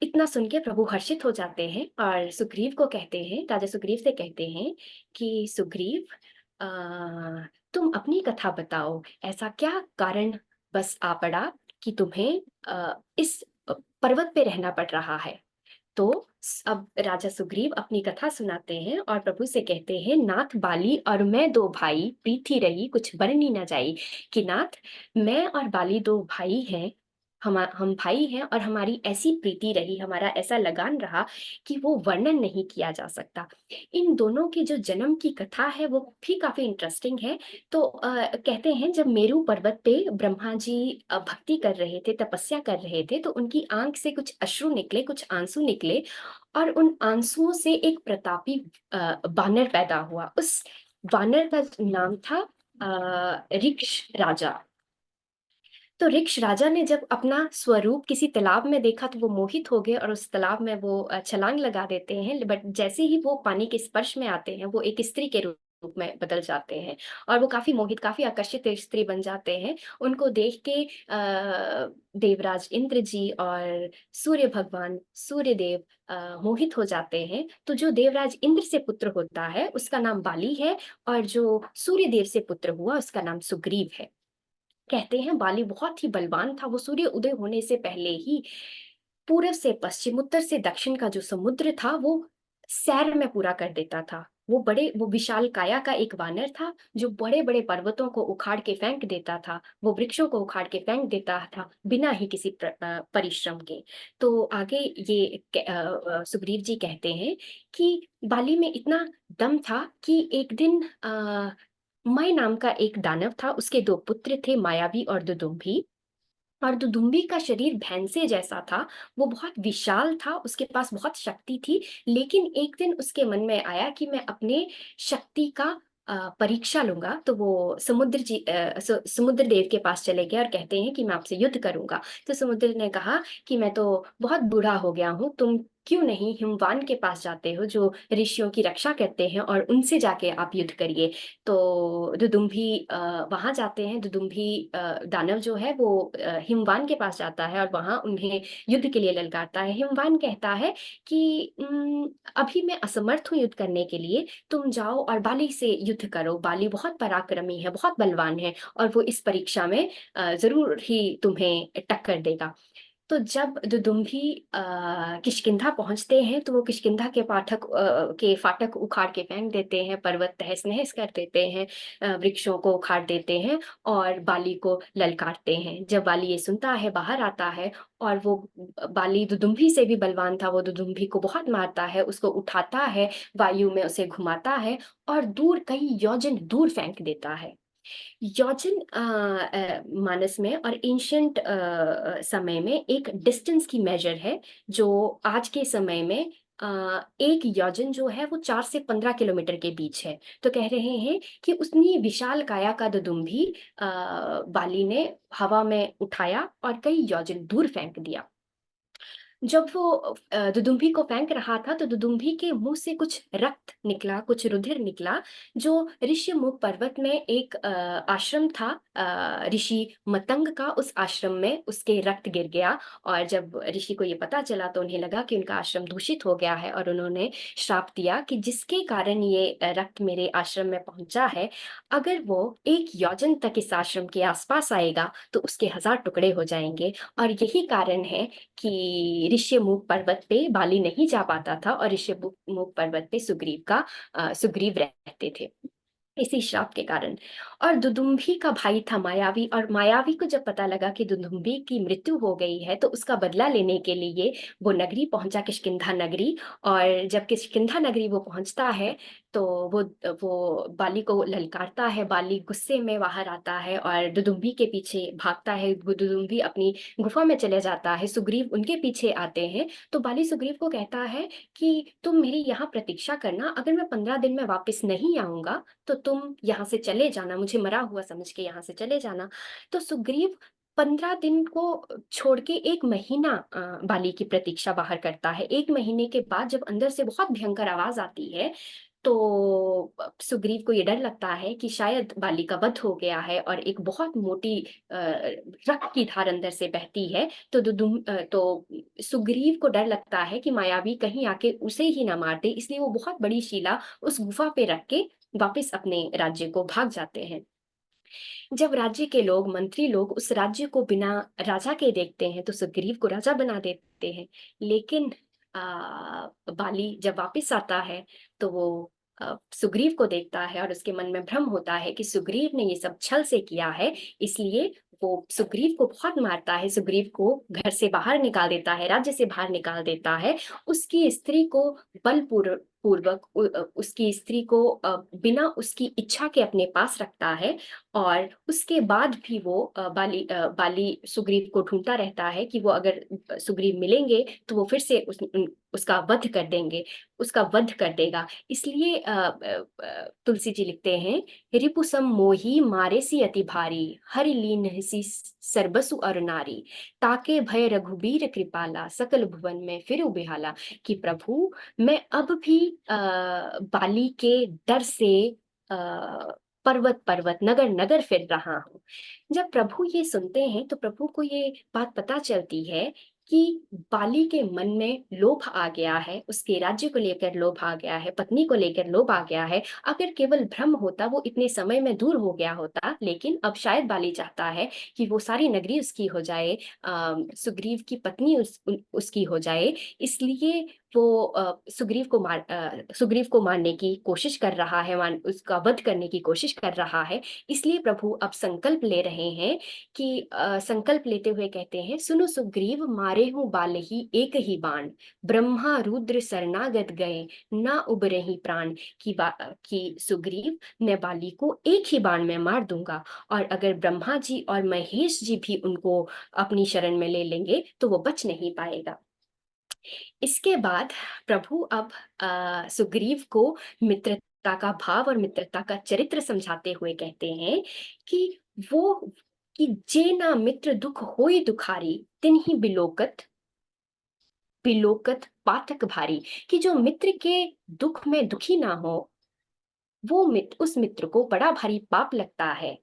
[SPEAKER 3] इतना सुन के प्रभु हर्षित हो जाते हैं और सुग्रीव को कहते हैं, राजा सुग्रीव से कहते हैं कि सुग्रीव, तुम अपनी कथा बताओ, ऐसा क्या कारण बस आ पड़ा कि तुम्हें इस पर्वत पे रहना पड़ रहा है? तो अब राजा सुग्रीव अपनी कथा सुनाते हैं और प्रभु से कहते हैं, नाथ बाली और मैं दो भाई, प्रीति रही कुछ बरनी न जाई। कि नाथ, मैं और बाली दो भाई हैं, हम भाई हैं और हमारी ऐसी प्रीति रही, हमारा ऐसा लगान रहा कि वो वर्णन नहीं किया जा सकता। इन दोनों के जो जन्म की कथा है वो भी काफी इंटरेस्टिंग है। तो कहते हैं जब मेरू पर्वत पे ब्रह्मा जी भक्ति कर रहे थे, तपस्या कर रहे थे, तो उनकी आंख से कुछ अश्रु निकले, कुछ आंसू निकले और उन आंसुओं से एक प्रतापी वानर पैदा हुआ। उस वानर का नाम था ऋक्ष राजा। तो ऋक्ष राजा ने जब अपना स्वरूप किसी तालाब में देखा तो वो मोहित हो गए और उस तालाब में वो छलांग लगा देते हैं। बट जैसे ही वो पानी के स्पर्श में आते हैं, वो एक स्त्री के रूप में बदल जाते हैं और वो काफी मोहित, काफी आकर्षित स्त्री बन जाते हैं। उनको देख के देवराज इंद्र जी और सूर्य भगवान सूर्यदेव मोहित हो जाते हैं। तो जो देवराज इंद्र से पुत्र होता है उसका नाम बाली है और जो सूर्यदेव से पुत्र हुआ उसका नाम सुग्रीव है। कहते हैं बाली बहुत ही बलवान था, वो सूर्य उदय होने से पहले ही पूर्व से पश्चिम, उत्तर से दक्षिण का जो समुद्र था वो सैर में पूरा कर देता था। वो विशाल काया का एक वानर था जो बड़े बड़े पर्वतों को उखाड़ के फेंक देता था, वो वृक्षों को उखाड़ के फेंक देता था बिना ही किसी परिश्रम के। तो आगे ये सुग्रीव जी कहते हैं कि बाली में इतना दम था कि एक दिन मय नाम का एक दानव था, उसके दो पुत्र थे, मायावी और दुदुम्भी। और दुदुम्बी का शरीर भैंसे जैसा था, वो बहुत विशाल था, उसके पास बहुत शक्ति थी। लेकिन एक दिन उसके मन में आया कि मैं अपने शक्ति का परीक्षा लूंगा। तो वो समुद्र देव के पास चले गए और कहते हैं कि मैं आपसे युद्ध करूंगा। तो समुद्र ने कहा कि मैं तो बहुत बूढ़ा हो गया हूँ, तुम क्यों नहीं हिमवान के पास जाते हो जो ऋषियों की रक्षा करते हैं और उनसे जाके आप युद्ध करिए। तो दुदुम्भी वहां जाते हैं। दुदुम्भी दानव जो है वो हिमवान के पास जाता है और वहां उन्हें युद्ध के लिए ललकारता है। हिमवान कहता है कि अभी मैं असमर्थ हूँ युद्ध करने के लिए, तुम जाओ और बाली से युद्ध करो। बाली बहुत पराक्रमी है, बहुत बलवान है और वो इस परीक्षा में जरूर ही तुम्हें टक्कर देगा। तो जब दुदुम्भी किष्किंधा पहुंचते हैं तो वो किष्किंधा के फाटक उखाड़ के फेंक देते हैं, पर्वत तहस नहस कर देते हैं, वृक्षों को उखाड़ देते हैं और बाली को ललकारते हैं। जब बाली ये सुनता है, बाहर आता है और वो बाली दुदुम्भी से भी बलवान था, वो दुदुम्भी को बहुत मारता है, उसको उठाता है, वायु में उसे घुमाता है और दूर कई योजन दूर फेंक देता है। योजन मानस में और एंशंट समय में एक डिस्टेंस की मेजर है जो आज के समय में एक योजन जो है वो 4 से 15 किलोमीटर के बीच है। तो कह रहे हैं कि उतनी विशाल काया का दुदुम्भी बाली ने हवा में उठाया और कई योजन दूर फेंक दिया। जब वो दुदुम्भी को फेंक रहा था तो दुदुम्भी के मुंह से कुछ रक्त निकला, कुछ रुधिर निकला। जो ऋषिमुख पर्वत में एक आश्रम था ऋषि मतंग का, उस आश्रम में उसके रक्त गिर गया। और जब ऋषि को ये पता चला तो उन्हें लगा कि उनका आश्रम दूषित हो गया है और उन्होंने श्राप दिया कि जिसके कारण ये रक्त मेरे आश्रम में पहुंचा है, अगर वो एक योजन तक इस आश्रम के आसपास आएगा तो उसके 1000 टुकड़े हो जाएंगे। और यही कारण है कि ऋष्यमुख पर्वत पे बाली नहीं जा पाता था और ऋष्यमुख पर्वत पे सुग्रीव रहते थे, इसी श्राप के कारण। और दुदुम्भी का भाई था मायावी, और मायावी को जब पता लगा कि दुदुम्भी की मृत्यु हो गई है तो उसका बदला लेने के लिए वो नगरी पहुंचा, किष्किंधा नगरी। और जब किष्किंधा नगरी वो पहुंचता है तो वो बाली को ललकारता है। बाली गुस्से में बाहर आता है और दुदुम्भी के पीछे भागता है। दुदुम्भी अपनी गुफा में चले जाता है, सुग्रीव उनके पीछे आते हैं। तो बाली सुग्रीव को कहता है कि तुम मेरी यहाँ प्रतीक्षा करना, अगर मैं 15 दिन में वापस नहीं आऊंगा तो तुम यहाँ से चले जाना, मुझे मरा हुआ समझ के यहाँ से चले जाना। तो सुग्रीव 15 दिन को छोड़ के 1 महीना बाली की प्रतीक्षा बाहर करता है। 1 महीने के बाद जब अंदर से बहुत भयंकर आवाज आती है, तो सुग्रीव को ये डर लगता है कि शायद बाली का वध हो गया है और एक बहुत मोटी रक्त की धार अंदर से बहती है। तो सुग्रीव को डर लगता है कि मायावी कहीं आके उसे ही ना मार दे, इसलिए वो बहुत बड़ी शिला उस गुफा पे रख के वापस अपने राज्य को भाग जाते हैं। जब राज्य के लोग, मंत्री लोग उस राज्य को बिना राजा के देखते हैं तो सुग्रीव को राजा बना देते हैं। लेकिन बाली जब वापस आता है तो वो सुग्रीव को देखता है और उसके मन में भ्रम होता है कि सुग्रीव ने ये सब छल से किया है, इसलिए वो सुग्रीव को बहुत मारता है, सुग्रीव को घर से बाहर निकाल देता है, राज्य से बाहर निकाल देता है। उसकी स्त्री को बलपूर्वक उसकी स्त्री को बिना उसकी इच्छा के अपने पास रखता है। और उसके बाद भी वो बाली सुग्रीव को ढूंढता रहता है कि वो अगर सुग्रीव मिलेंगे तो वो फिर से उसका वध कर देंगे, उसका वध कर देगा। इसलिए तुलसी जी लिखते हैं, रिपुसम मोही मारेसी अति भारी, हरि लीन हसी सर्बसु अर नारी, ताके भय रघुबीर कृपाला, सकल भुवन में फिर बेहाला। कि प्रभु मैं अब भी बाली के डर से पर्वत पर्वत नगर नगर फिर रहा हूँ। जब प्रभु ये सुनते हैं तो प्रभु को ये बात पता चलती है कि बाली के मन में लोभ आ गया है, उसके राज्य को लेकर लोभ आ गया है, पत्नी को लेकर लोभ आ गया है। अगर केवल भ्रम होता वो इतने समय में दूर हो गया होता, लेकिन अब शायद बाली चाहता है कि वो सारी नगरी उसकी हो जाए, सुग्रीव की पत्नी उसकी हो जाए। इसलिए वो सुग्रीव को मारने की कोशिश कर रहा है, उसका वध करने की कोशिश कर रहा है। इसलिए प्रभु अब संकल्प ले रहे हैं कि संकल्प लेते हुए कहते हैं, सुनो सुग्रीव मारे हूं बाल ही एक ही बाण, ब्रह्मा रुद्र शरणागत गए ना उबरहि प्राण। कि सुग्रीव मैं बाली को एक ही बाण में मार दूंगा, और अगर ब्रह्मा जी और महेश जी भी उनको अपनी शरण में ले लेंगे तो वो बच नहीं पाएगा। इसके बाद प्रभु अब सुग्रीव को मित्रता का भाव और मित्रता का चरित्र समझाते हुए कहते हैं कि वो कि जे ना मित्र दुख होई दुखारी, तिन्हि बिलोकत बिलोकत पातक भारी। कि जो मित्र के दुख में दुखी ना हो, वो उस मित्र को बड़ा भारी पाप लगता है।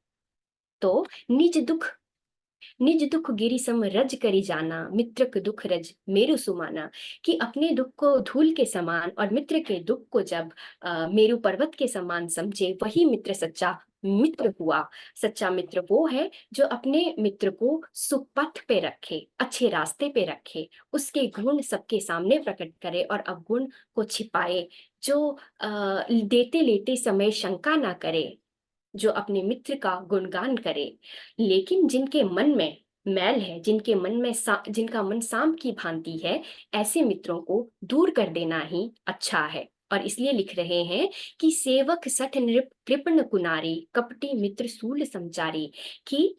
[SPEAKER 3] तो निज दुख गिरि सम रज करी जाना, मित्रक दुख रज मेरु सुमाना। कि अपने दुख को धूल के समान और मित्र के दुख को जब मेरु पर्वत के समान समझे, वही मित्र सच्चा मित्र हुआ। सच्चा मित्र वो है जो अपने मित्र को सुपथ पे रखे, अच्छे रास्ते पे रखे, उसके गुण सबके सामने प्रकट करे और अवगुण को छिपाए, जो देते लेते समय शंका ना करे, जो अपने मित्र का गुणगान करे। लेकिन जिनके मन में मैल है, जिनका मन सांप की भांति है, ऐसे मित्रों को दूर कर देना ही अच्छा है। और इसलिए लिख रहे हैं कि सेवक सठ नृप कृपण कुनारी, कपटी मित्र सूल संचारी। कि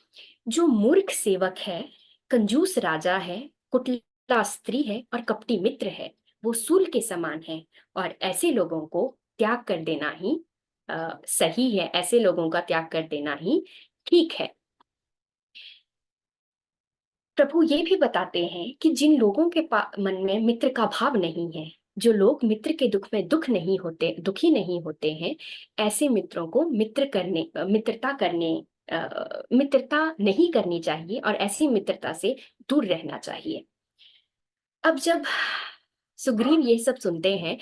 [SPEAKER 3] जो मूर्ख सेवक है, कंजूस राजा है, कुटिला स्त्री है और कपटी मित्र है, वो सूल के समान है। और ऐसे लोगों को त्याग कर देना ही सही है, ऐसे लोगों का त्याग कर देना ही ठीक है। प्रभु ये भी बताते हैं कि जिन लोगों के मन में मित्र का भाव नहीं है, जो लोग मित्र के दुख में दुखी नहीं होते हैं, ऐसे मित्रों को मित्रता नहीं करनी चाहिए और ऐसी मित्रता से दूर रहना चाहिए। अब जब सुग्रीव ये सब सुनते हैं,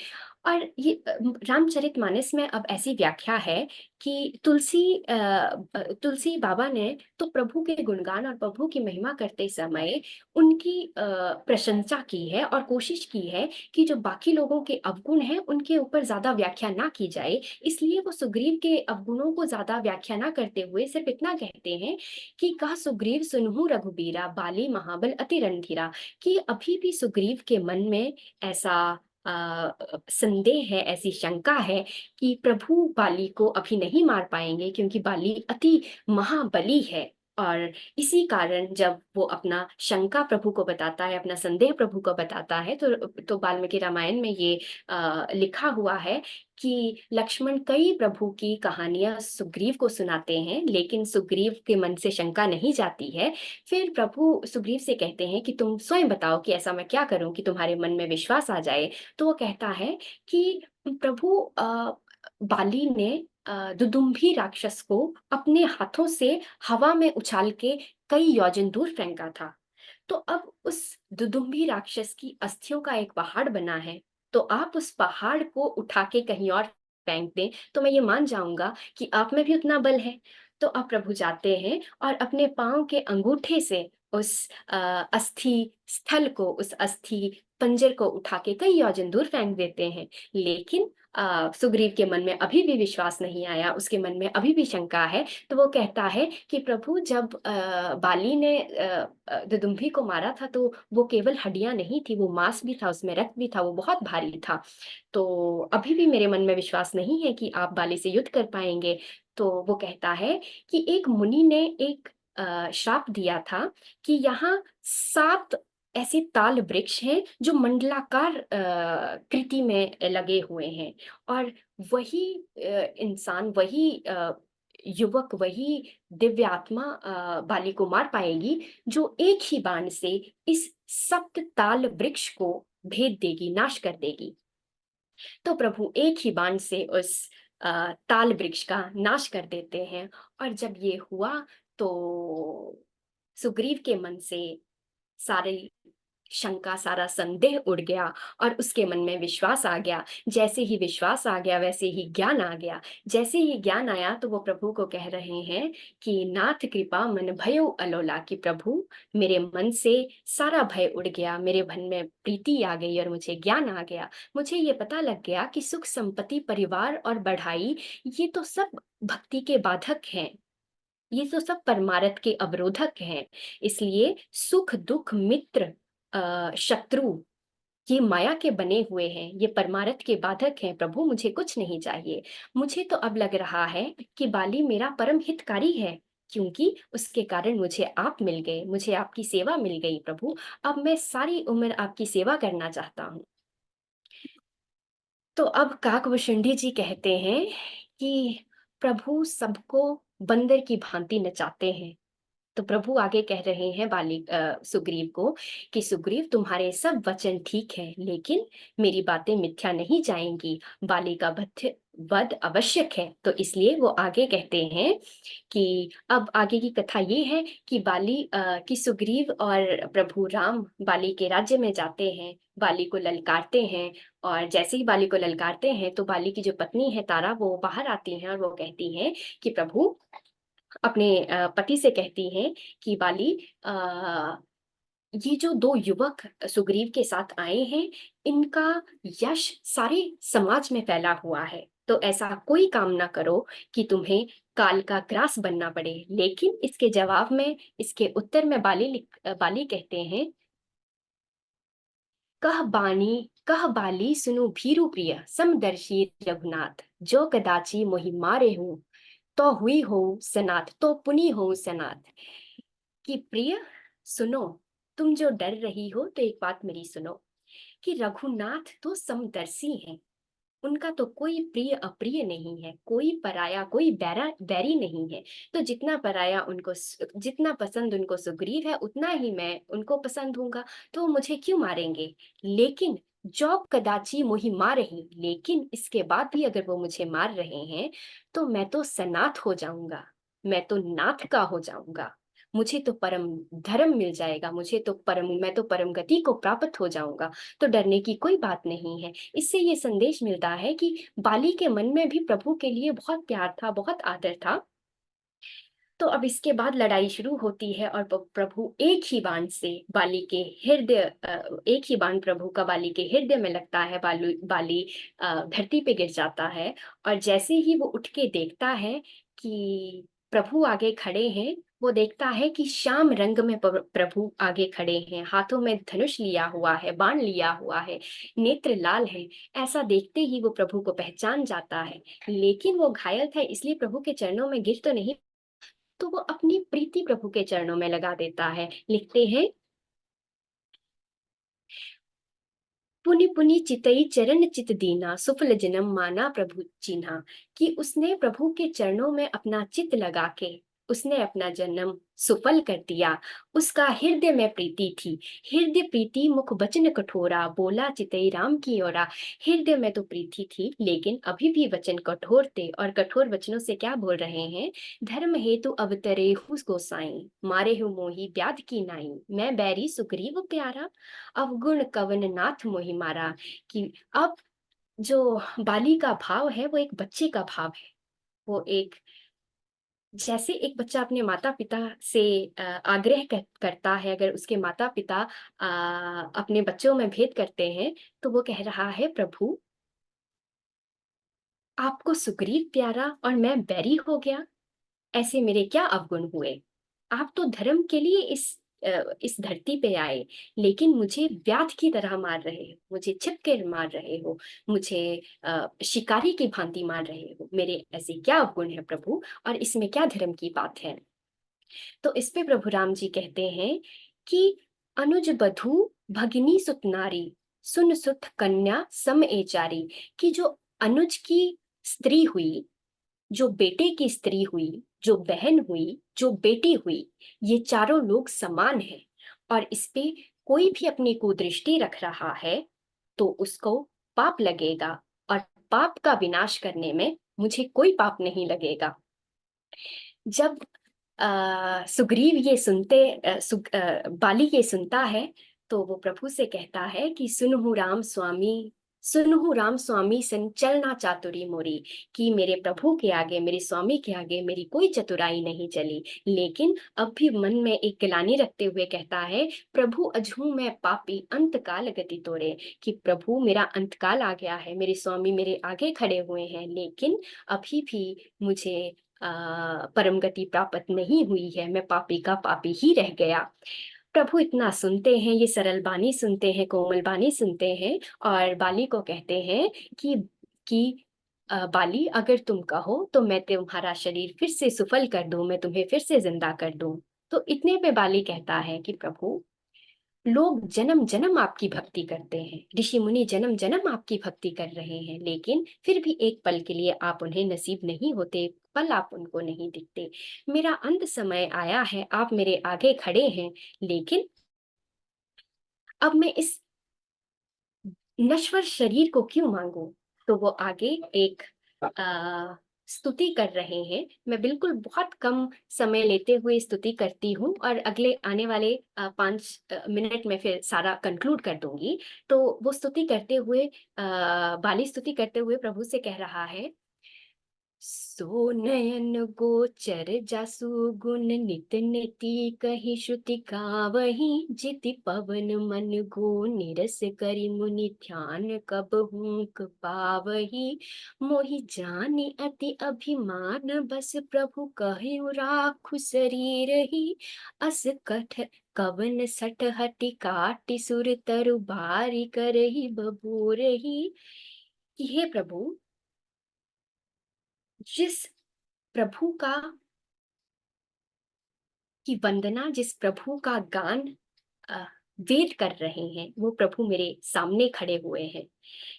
[SPEAKER 3] और ये रामचरितमानस में अब ऐसी व्याख्या है कि तुलसी बाबा ने तो प्रभु के गुणगान और प्रभु की महिमा करते समय उनकी प्रशंसा की है और कोशिश की है कि जो बाकी लोगों के अवगुण हैं उनके ऊपर ज्यादा व्याख्या ना की जाए। इसलिए वो सुग्रीव के अवगुणों को ज्यादा व्याख्या ना करते हुए सिर्फ इतना कहते हैं कि कहा सुग्रीव सुनहु रघुबीरा, बाली महाबल अति रणधीरा। कि अभी भी सुग्रीव के मन में ऐसा संदेह है, ऐसी शंका है कि प्रभु बाली को अभी नहीं मार पाएंगे, क्योंकि बाली अति महाबली है। और इसी कारण जब वो अपना शंका प्रभु को बताता है, अपना संदेह प्रभु को बताता है, तो वाल्मीकि रामायण में ये लिखा हुआ है कि लक्ष्मण कई प्रभु की कहानियां सुग्रीव को सुनाते हैं, लेकिन सुग्रीव के मन से शंका नहीं जाती है। फिर प्रभु सुग्रीव से कहते हैं कि तुम स्वयं बताओ कि ऐसा मैं क्या करूं कि तुम्हारे मन में विश्वास आ जाए। तो वो कहता है कि प्रभु बाली ने दुदुम्भी राक्षस को अपने हाथों से हवा में उछाल के कई योजन दूर फेंका था। तो अब उस दुदुम्भी राक्षस की अस्थियों का एक पहाड़ बना है, तो आप उस पहाड़ को उठा के कहीं और फेंक दें तो मैं ये मान जाऊंगा कि आप में भी उतना बल है। तो अब प्रभु जाते हैं और अपने पांव के अंगूठे से उस अस्थि स्थल को, उस अस्थि पंजर को उठा के कई योजन दूर फेंक देते हैं। लेकिन सुग्रीव के मन में अभी भी विश्वास नहीं आया, उसके मन में अभी भी शंका है। तो वो कहता है कि प्रभु जब बाली ने दुदुम्भी को मारा था तो वो केवल हड्डियां नहीं थी, वो मांस भी था, उसमें रक्त भी था, वो बहुत भारी था। तो अभी भी मेरे मन में विश्वास नहीं है कि आप बाली से युद्ध कर पाएंगे। तो वो कहता है कि एक मुनि ने एक श्राप दिया था कि यहाँ 7 ऐसे ताल वृक्ष हैं जो मंडलाकार कृति में लगे हुए हैं, और वही इंसान, वही युवक, वही दिव्य आत्मा बाली को मार पाएगी जो एक ही बाण से इस 7 ताल वृक्ष को भेद देगी, नाश कर देगी। तो प्रभु एक ही बाण से उस ताल वृक्ष का नाश कर देते हैं। और जब ये हुआ तो सुग्रीव के मन से सारी शंका, सारा संदेह उड़ गया और उसके मन में विश्वास आ गया। जैसे ही विश्वास आ गया वैसे ही ज्ञान आ गया। जैसे ही ज्ञान आया तो वो प्रभु को कह रहे हैं कि नाथ कृपा मन भयो अलोला, कि प्रभु मेरे मन से सारा भय उड़ गया, मेरे मन में प्रीति आ गई और मुझे ज्ञान आ गया। मुझे ये पता लग गया कि सुख, संपत्ति, परिवार और बढ़ाई ये तो सब भक्ति के बाधक हैं, ये तो सब परमार्थ के अवरोधक हैं। इसलिए सुख, दुख, मित्र, शत्रु ये माया के बने हुए हैं, ये परमार्थ के बाधक हैं। प्रभु मुझे कुछ नहीं चाहिए। मुझे तो अब लग रहा है कि बाली मेरा परम हितकारी है, क्योंकि उसके कारण मुझे आप मिल गए, मुझे आपकी सेवा मिल गई प्रभु। अब मैं सारी उम्र आपकी सेवा करना चाहता हूँ। तो अब काकभूषुंडी जी कहते हैं कि प्रभु सबको बंदर की भांति नचाते हैं। तो प्रभु आगे कह रहे हैं सुग्रीव को कि सुग्रीव तुम्हारे सब वचन ठीक हैं, लेकिन मेरी बातें मिथ्या नहीं जाएंगी। बाली का वध आवश्यक है। तो इसलिए वो आगे कहते हैं कि अब आगे की कथा ये है कि कि सुग्रीव और प्रभु राम बाली के राज्य में जाते हैं, बाली को ललकारते हैं। और जैसे ही बाली को ललकारते हैं तो बाली की जो पत्नी है तारा, वो बाहर आती हैं और वो कहती हैं कि प्रभु, अपने पति से कहती हैं कि बाली, ये जो 2 युवक सुग्रीव के साथ आए हैं, इनका यश सारे समाज में फैला हुआ है। तो ऐसा कोई काम ना करो कि तुम्हें काल का ग्रास बनना पड़े। लेकिन इसके जवाब में, इसके उत्तर में बाली कहते हैं, कह बाली सुनु भीरु प्रिय समदर्शी रघुनाथ, जो कदाची मोहि मारे हूँ तो हुई हो सनाथ, तो पुनी हो सनाथ। कि प्रिय सुनो, तुम जो डर रही हो तो एक बात मेरी सुनो, कि रघुनाथ तो समदर्शी हैं, उनका तो कोई प्रिय अप्रिय नहीं है, कोई पराया, कोई बैरी नहीं है। तो जितना पसंद उनको सुग्रीव है, उतना ही मैं उनको पसंद हूंगा। तो वो मुझे क्यों मारेंगे? लेकिन जो कदाची मोहि मार रही, लेकिन इसके बाद भी अगर वो मुझे मार रहे हैं तो मैं तो सनाथ हो जाऊंगा, मैं तो नाथ का हो जाऊंगा, मुझे तो परम धर्म मिल जाएगा, मैं तो परम गति को प्राप्त हो जाऊंगा। तो डरने की कोई बात नहीं है। इससे ये संदेश मिलता है कि बाली के मन में भी प्रभु के लिए बहुत प्यार था, बहुत आदर था। तो अब इसके बाद लड़ाई शुरू होती है और प्रभु एक ही बाण से एक ही बाण प्रभु का बाली के हृदय में लगता है। बाली धरती पे गिर जाता है। और जैसे ही वो उठ के देखता है कि प्रभु आगे खड़े हैं, वो देखता है कि श्याम रंग में प्रभु आगे खड़े हैं, हाथों में धनुष लिया हुआ है, बाण लिया हुआ है, नेत्र लाल है। ऐसा देखते ही वो प्रभु को पहचान जाता है। लेकिन वो घायल था, इसलिए प्रभु के चरणों में गिर तो नहीं तो वो अपनी प्रीति प्रभु के चरणों में लगा देता है। लिखते हैं, पुनि पुनि चितई चरण चित दीना, सुफल जन्म माना प्रभु चिन्हा। कि उसने प्रभु के चरणों में अपना चित लगा के उसने अपना जन्म सुफल कर दिया। उसका हृदय में प्रीति थी, हृदय प्रीति मुख वचन कठोरा, बोला चितई राम की ओरा। हृदय में तो प्रीति थी, लेकिन अभी भी वचन कठोर थे। और कठोर वचनों से क्या बोल रहे हैं? धर्म हेतु अवतरे हुस गोसाई, मारे हूँ मोही व्याध की नाई, मैं बैरी सुग्रीव प्यारा, अवगुण कवन नाथ मोहि मारा। कि अब जो बाली का भाव है वो एक बच्चे का भाव है। वो एक, जैसे एक बच्चा अपने माता पिता से आग्रह करता है, अगर उसके माता पिता अपने बच्चों में भेद करते हैं, तो वो कह रहा है, प्रभु आपको सुग्रीव प्यारा और मैं बैरी हो गया, ऐसे मेरे क्या अवगुण हुए? आप तो धर्म के लिए इस धरती पे आए, लेकिन मुझे व्याध की तरह मार रहे हो, मुझे छिपके मार रहे हो, मुझे शिकारी की भांति मार रहे हो। मेरे ऐसे क्या अवगुण है प्रभु, और इसमें क्या धर्म की बात है? तो इस पे प्रभु राम जी कहते हैं कि अनुज बधू भगिनी सुत नारी, सुन सुत कन्या सम एचारी। कि जो अनुज की स्त्री हुई, जो बेटे की स्त्री हुई, जो बहन हुई, जो बेटी हुई, ये चारों लोग समान हैं। और इस पे कोई भी अपनी कुदृष्टि रख रहा है तो उसको पाप लगेगा, और पाप का विनाश करने में मुझे कोई पाप नहीं लगेगा। जब सुग्रीव ये सुनते बाली ये सुनता है, तो वो प्रभु से कहता है कि सुनहु राम स्वामी, सुनहु राम स्वामी संचल ना चातुरी मोरी। कि मेरे प्रभु के आगे, मेरे स्वामी के आगे मेरी कोई चतुराई नहीं चली। लेकिन अब भी मन में एक गिलानी रखते हुए कहता है, प्रभु अजहू मैं पापी अंत काल गति तोरे। कि प्रभु मेरा अंतकाल आ गया है, मेरे स्वामी मेरे आगे खड़े हुए हैं, लेकिन अभी भी मुझे परम गति प्राप्त नहीं हुई है, मैं पापी का पापी ही रह गया। प्रभु इतना सुनते हैं, ये सरल बानी सुनते हैं, कोमल बानी सुनते हैं, और बाली को कहते हैं कि बाली अगर तुम कहो तो मैं तुम्हारा शरीर फिर से सुफल कर दूं, मैं तुम्हें फिर से जिंदा कर दूं। तो इतने पे बाली कहता है कि प्रभु, लोग जन्म जन्म आपकी भक्ति करते हैं, ऋषि मुनि जन्म जन्म आपकी भक्ति कर रहे हैं, लेकिन फिर भी एक पल के लिए आप उन्हें नसीब नहीं होते, पल आप उनको नहीं दिखते। मेरा अंत समय आया है, आप मेरे आगे खड़े हैं, लेकिन अब मैं इस नश्वर शरीर को क्यों मांगू? तो वो आगे एक स्तुति कर रहे हैं। मैं बिल्कुल बहुत कम समय लेते हुए स्तुति करती हूँ, और अगले आने वाले 5 मिनट में फिर सारा कंक्लूड कर दूंगी। तो वो स्तुति करते हुए, बाली स्तुति करते हुए प्रभु से कह रहा है, सो नयन गोचर जासु गुण नित नेति कही श्रुति गावही, जिति पवन मन गो निरस करि मुनि ध्यान कब हुक पावही। मोहि जानि अति अभिमान बस प्रभु कहु राखु शरीर ही, अस कठ कवन सठ हटि काटि सुर तरु बारी करहि बबूरही। हे प्रभु, जिस प्रभु का की वंदना, जिस प्रभु का गान अ, वेद कर रहे हैं, वो प्रभु मेरे सामने खड़े हुए हैं।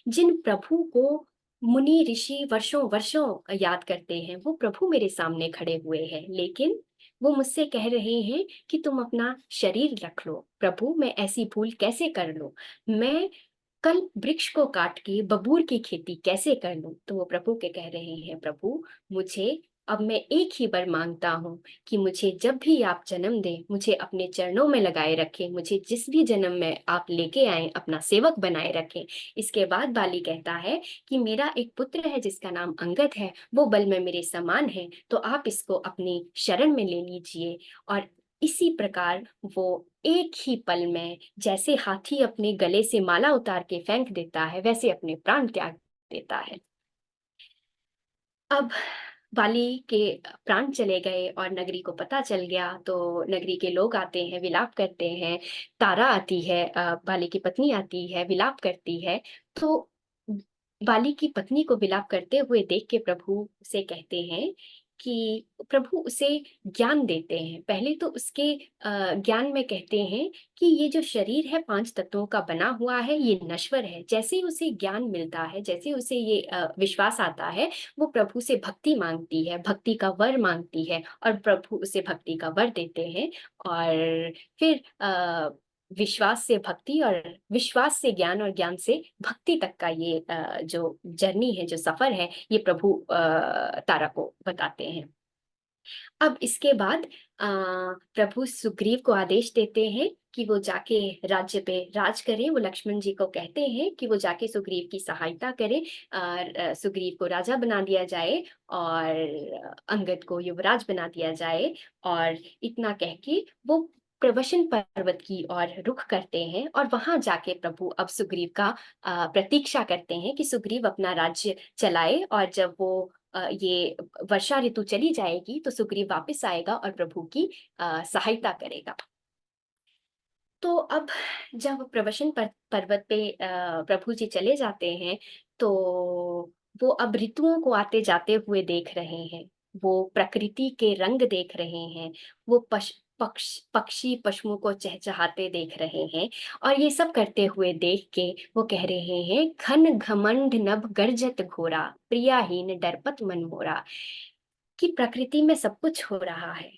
[SPEAKER 3] जिन प्रभु को मुनि ऋषि वर्षों वर्षों याद करते हैं, वो प्रभु मेरे सामने खड़े हुए हैं, लेकिन वो मुझसे कह रहे हैं कि तुम अपना शरीर रख लो। प्रभु, मैं ऐसी भूल कैसे कर लूं? मैं कल वृक्ष को काट के बबूर की खेती कैसे कर लूं? तो वो प्रभु के कह रहे हैं, प्रभु मुझे, अब मैं एक ही बार मांगता हूँ कि मुझे जब भी आप जन्म दें, मुझे अपने चरणों में लगाए रखें, मुझे जिस भी जन्म में आप लेके आए अपना सेवक बनाए रखें। इसके बाद बाली कहता है कि मेरा एक पुत्र है जिसका नाम अंगद है, वो बल में मेरे समान है, तो आप इसको अपनी शरण में ले लीजिए। और इसी प्रकार वो एक ही पल में, जैसे हाथी अपने गले से माला उतार के फेंक देता है, वैसे अपने प्राण त्याग देता है। अब बाली के प्राण चले गए और नगरी को पता चल गया, तो नगरी के लोग आते हैं, विलाप करते हैं। तारा आती है, बाली की पत्नी आती है, विलाप करती है। तो बाली की पत्नी को विलाप करते हुए देख के प्रभु से कहते हैं कि प्रभु उसे ज्ञान देते हैं। पहले तो उसके ज्ञान में कहते हैं कि ये जो शरीर है 5 तत्वों का बना हुआ है, ये नश्वर है। जैसे ही उसे ज्ञान मिलता है, जैसे उसे ये विश्वास आता है, वो प्रभु से भक्ति मांगती है, भक्ति का वर मांगती है, और प्रभु उसे भक्ति का वर देते हैं। और फिर विश्वास से भक्ति, और विश्वास से ज्ञान, और ज्ञान से भक्ति तक का ये जो जर्नी है, जो सफर है, ये प्रभु तारा को बताते हैं। अब इसके बाद प्रभु सुग्रीव को आदेश देते हैं कि वो जाके राज्य पे राज करें। वो लक्ष्मण जी को कहते हैं कि वो जाके सुग्रीव की सहायता करें, और सुग्रीव को राजा बना दिया जाए, और अंगद को युवराज बना दिया जाए। और इतना कह के वो प्रवशन पर्वत की ओर रुख करते हैं, और वहां जाके प्रभु अब सुग्रीव का प्रतीक्षा करते हैं कि सुग्रीव अपना राज्य चलाए, और जब वो ये वर्षा ऋतु चली जाएगी तो सुग्रीव वापस आएगा और प्रभु की सहायता करेगा। तो अब जब प्रवशन पर्वत पे प्रभु जी चले जाते हैं, तो वो अब ऋतुओं को आते जाते हुए देख रहे हैं, वो प्रकृति के रंग देख रहे हैं, वो पक्षी पशुओं को चहचहाते देख रहे हैं। और ये सब करते हुए देख के वो कह रहे हैं, घन घमंड नभ गर्जत घोरा, प्रियाहीन डरपत मन मोरा। कि प्रकृति में सब कुछ हो रहा है,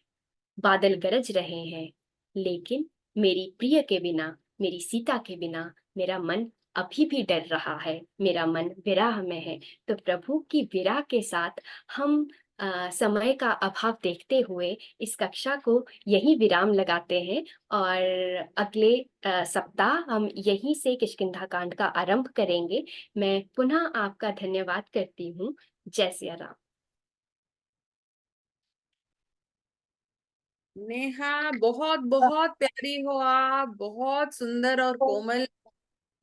[SPEAKER 3] बादल गरज रहे हैं, लेकिन मेरी प्रिय के बिना, मेरी सीता के बिना मेरा मन अभी भी डर रहा है, मेरा मन विरह में है। तो प्रभु की विरह के साथ हम समय का अभाव देखते हुए इस कक्षा को यही विराम लगाते हैं, और अगले सप्ताह हम यहीं से किष्किंधा कांड का आरंभ करेंगे। मैं पुनः आपका धन्यवाद करती हूँ। जय सिया राम।
[SPEAKER 4] नेहा, बहुत बहुत प्यारी हो आप, बहुत सुंदर और कोमल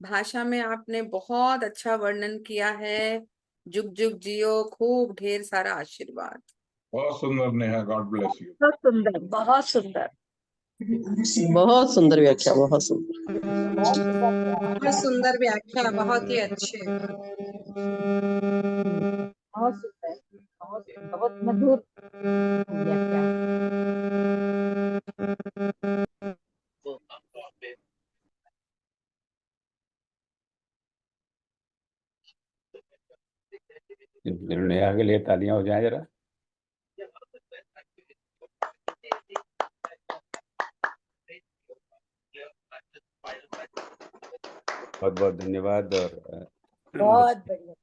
[SPEAKER 4] भाषा में आपने बहुत अच्छा वर्णन किया है। जुग जुग जियो, खूब ढेर सारा आशीर्वाद।
[SPEAKER 5] बहुत सुंदर नेहा, गॉड ब्लेस यू।
[SPEAKER 1] बहुत सुंदर, बहुत सुंदर।
[SPEAKER 6] बहुत सुंदर व्याख्या, बहुत सुंदर।
[SPEAKER 4] बहुत सुंदर व्याख्या, बहुत ही अच्छे।
[SPEAKER 7] बहुत सुंदर, बहुत मधुर व्याख्या।
[SPEAKER 2] नेहा के लिए तालियां हो जाए जरा। बहुत बहुत धन्यवाद। और
[SPEAKER 7] बहुत बढ़िया।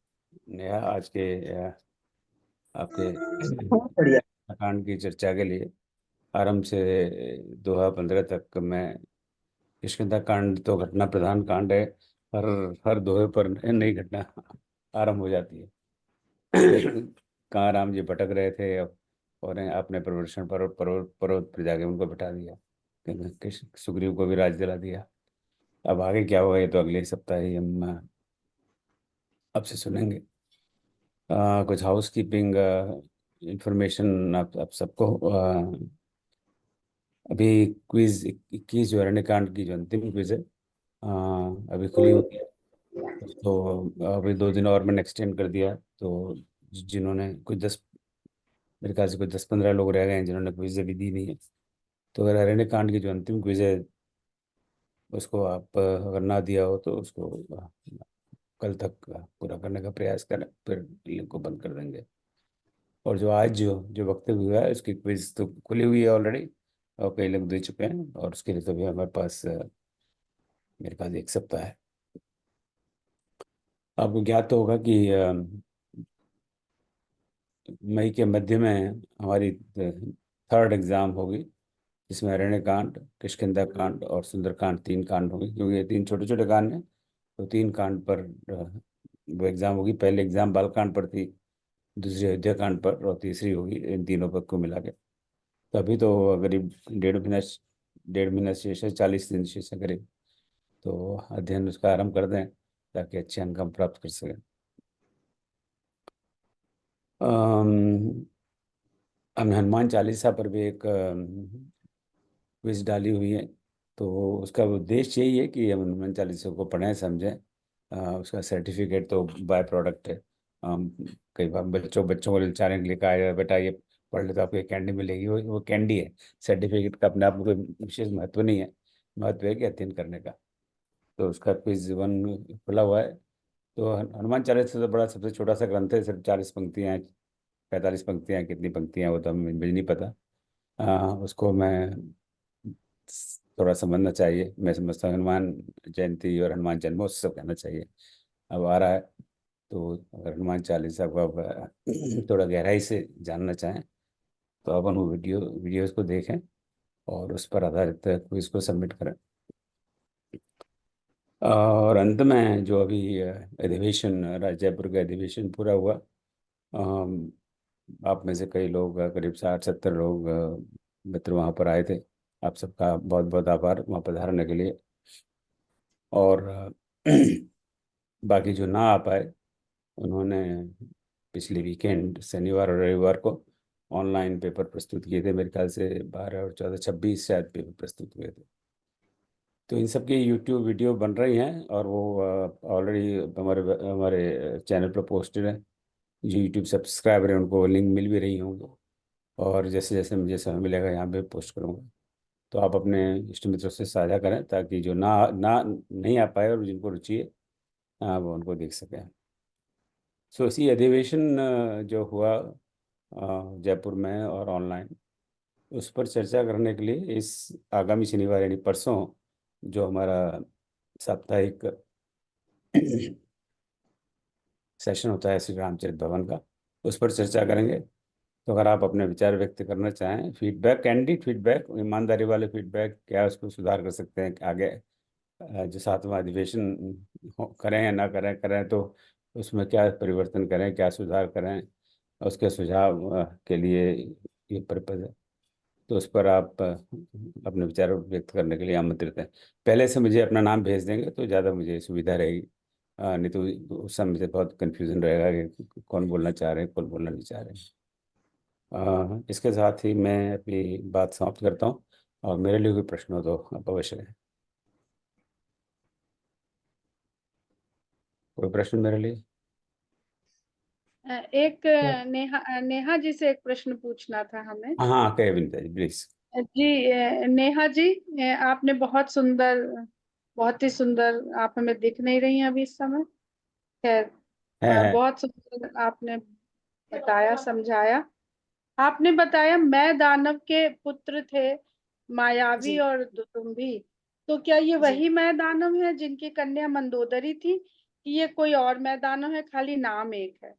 [SPEAKER 2] नेहा, आज के आपके
[SPEAKER 6] बहुत बढ़िया।
[SPEAKER 2] कांड की चर्चा के लिए आरंभ से दोहा 15 तक मैं किष्किंधा कांड तो घटना प्रधान कांड है। हर हर दोहे पर नई घटना आरंभ हो जाती है। कहाँ राम जी भटक रहे थे, और आपने प्रवर्षण पर्वत पर जाके उनको बिठा दिया, सुग्रीव को भी राज दिला दिया। अब आगे क्या होगा ये तो अगले सप्ताह ही हम आपसे सुनेंगे। कुछ हाउस कीपिंग इंफॉर्मेशन आप सबको। अभी क्विज 21 जो अरण्यकांड की जो अंतिम क्विज है अभी खुली हुई है, तो अभी 2 दिन और मैंने एक्सटेंड कर दिया। तो जिन्होंने कुछ 10, मेरे ख्याल से कुछ 10-15 लोग रह गए हैं जिन्होंने क्विज अभी दी नहीं है। तो अगर अरण्यकांड की जो अंतिम क्विज है उसको आप अगर ना दिया हो तो उसको कल तक पूरा करने का प्रयास करें, फिर लिंक को बंद कर देंगे। और जो आज जो वक्तव्य हुआ है उसकी क्विज तो खुली हुई है ऑलरेडी, और कई लोग दे चुके हैं, और उसके लिए तो भी हमारे पास मेरे पास 1 सप्ताह है। आपको ज्ञात तो होगा कि मई के मध्य में हमारी 3rd एग्ज़ाम होगी, जिसमें अरण्यकांड, किष्किंधा कांड और सुंदरकांड 3 कांड होंगे। क्योंकि ये 3 छोटे छोटे कांड हैं, तो 3 कांड पर वो एग्ज़ाम होगी। पहले एग्ज़ाम बालकांड पर थी, दूसरी अयोध्या कांड पर, और तीसरी होगी इन तीनों पर को मिला के। तो अभी तो करीब 1.5 महीना शेष है, 40 दिन शेष है करीब। तो अध्ययन उसका आरंभ कर दें ताकि अच्छे अंक हम प्राप्त कर सकें। हमने हनुमान चालीसा पर भी एक क्विज डाली हुई है। तो उसका उद्देश्य यही है कि हम हनुमान चालीसा को पढ़ें, समझें। उसका सर्टिफिकेट तो बाय प्रोडक्ट है। कई बार बच्चों को ललचाने के लिए कहा जाए, बेटा ये पढ़ ले तो आपको एक कैंडी मिलेगी, वो कैंडी है। सर्टिफिकेट का अपने आप में कोई विशेष महत्व नहीं है, महत्व है कि अध्ययन करने का। तो उसका क्विज 1 खुला हुआ है। तो हनुमान चालीसा तो बड़ा सबसे छोटा सा ग्रंथ है, सिर्फ 40 पंक्तियाँ हैं, 45 पंक्तियाँ हैं, कितनी पंक्तियाँ हैं वो तो हमें मुझे नहीं पता। उसको मैं थोड़ा समझना चाहिए। मैं समझता हूँ हनुमान जयंती और हनुमान जन्मोत्सव कहना चाहिए, अब आ रहा है। तो अगर हनुमान चालीसा को आप थोड़ा गहराई से जानना चाहें तो अपन वो वीडियोस को देखें और उस पर आधारित क्विज को सबमिट करें। और अंत में जो अभी अधिवेशन, जयपुर का अधिवेशन पूरा हुआ, अम, आप में से कई लोग, करीब 60-70 लोग मित्र वहाँ पर आए थे। आप सबका बहुत बहुत आभार वहाँ पधारने के लिए। और बाकी जो ना आ पाए उन्होंने पिछले वीकेंड शनिवार और रविवार को ऑनलाइन पेपर प्रस्तुत किए थे। मेरे ख्याल से 12 और 14, 26 शायद पेपर प्रस्तुत हुए थे। तो इन सब की यूट्यूब वीडियो बन रही हैं और वो ऑलरेडी हमारे हमारे चैनल पर पोस्टेड है। जो यूट्यूब सब्सक्राइबर हैं उनको लिंक मिल भी रही होंगी, और जैसे जैसे मुझे समय मिलेगा यहाँ पे पोस्ट करूँगा। तो आप अपने इष्ट मित्रों से साझा करें ताकि जो ना ना नहीं आ पाए और जिनको रुचि है वो उनको देख सकें। सो इसी अधिवेशन जो हुआ जयपुर में और ऑनलाइन, उस पर चर्चा करने के लिए इस आगामी शनिवार यानी परसों जो हमारा साप्ताहिक सेशन होता है श्री रामचरित भवन का, उस पर चर्चा करेंगे। तो अगर आप अपने विचार व्यक्त करना चाहें, फीडबैक, कैंडिड फीडबैक, ईमानदारी वाले फीडबैक, क्या उसको सुधार कर सकते हैं आगे, जो 7वां अधिवेशन करें या ना करें, करें तो उसमें क्या परिवर्तन करें, क्या सुधार करें, उसके सुझाव के लिए ये पर्पज है। तो उस पर आप अपने विचार व्यक्त करने के लिए आमंत्रित हैं। पहले से मुझे अपना नाम भेज देंगे तो ज़्यादा मुझे सुविधा रहेगी, नहीं तो उस समय से बहुत कन्फ्यूज़न रहेगा कि कौन बोलना चाह रहे हैं, कौन बोलना नहीं चाह रहे हैं। इसके साथ ही मैं अपनी बात समाप्त करता हूँ, और मेरे लिए कोई प्रश्न हो तो आप अवश्य है। कोई प्रश्न मेरे लिए?
[SPEAKER 1] एक नेहा नेहा जी से एक प्रश्न पूछना था हमें।
[SPEAKER 2] हाँ कहे विनीता जी प्लीज।
[SPEAKER 1] जी नेहा जी, आपने बहुत ही सुंदर, आप हमें दिख नहीं रही हैं अभी इस समय। खैर,
[SPEAKER 2] है।
[SPEAKER 1] बहुत सुंदर आपने बताया, समझाया। आपने बताया मैं दानव के पुत्र थे, मायावी
[SPEAKER 3] जी
[SPEAKER 1] और दुदुम्भी। तो क्या ये
[SPEAKER 3] जी
[SPEAKER 1] वही मैं दानव है जिनकी कन्या मंदोदरी थी, कि ये कोई और मैं दानव है, खाली नाम एक है?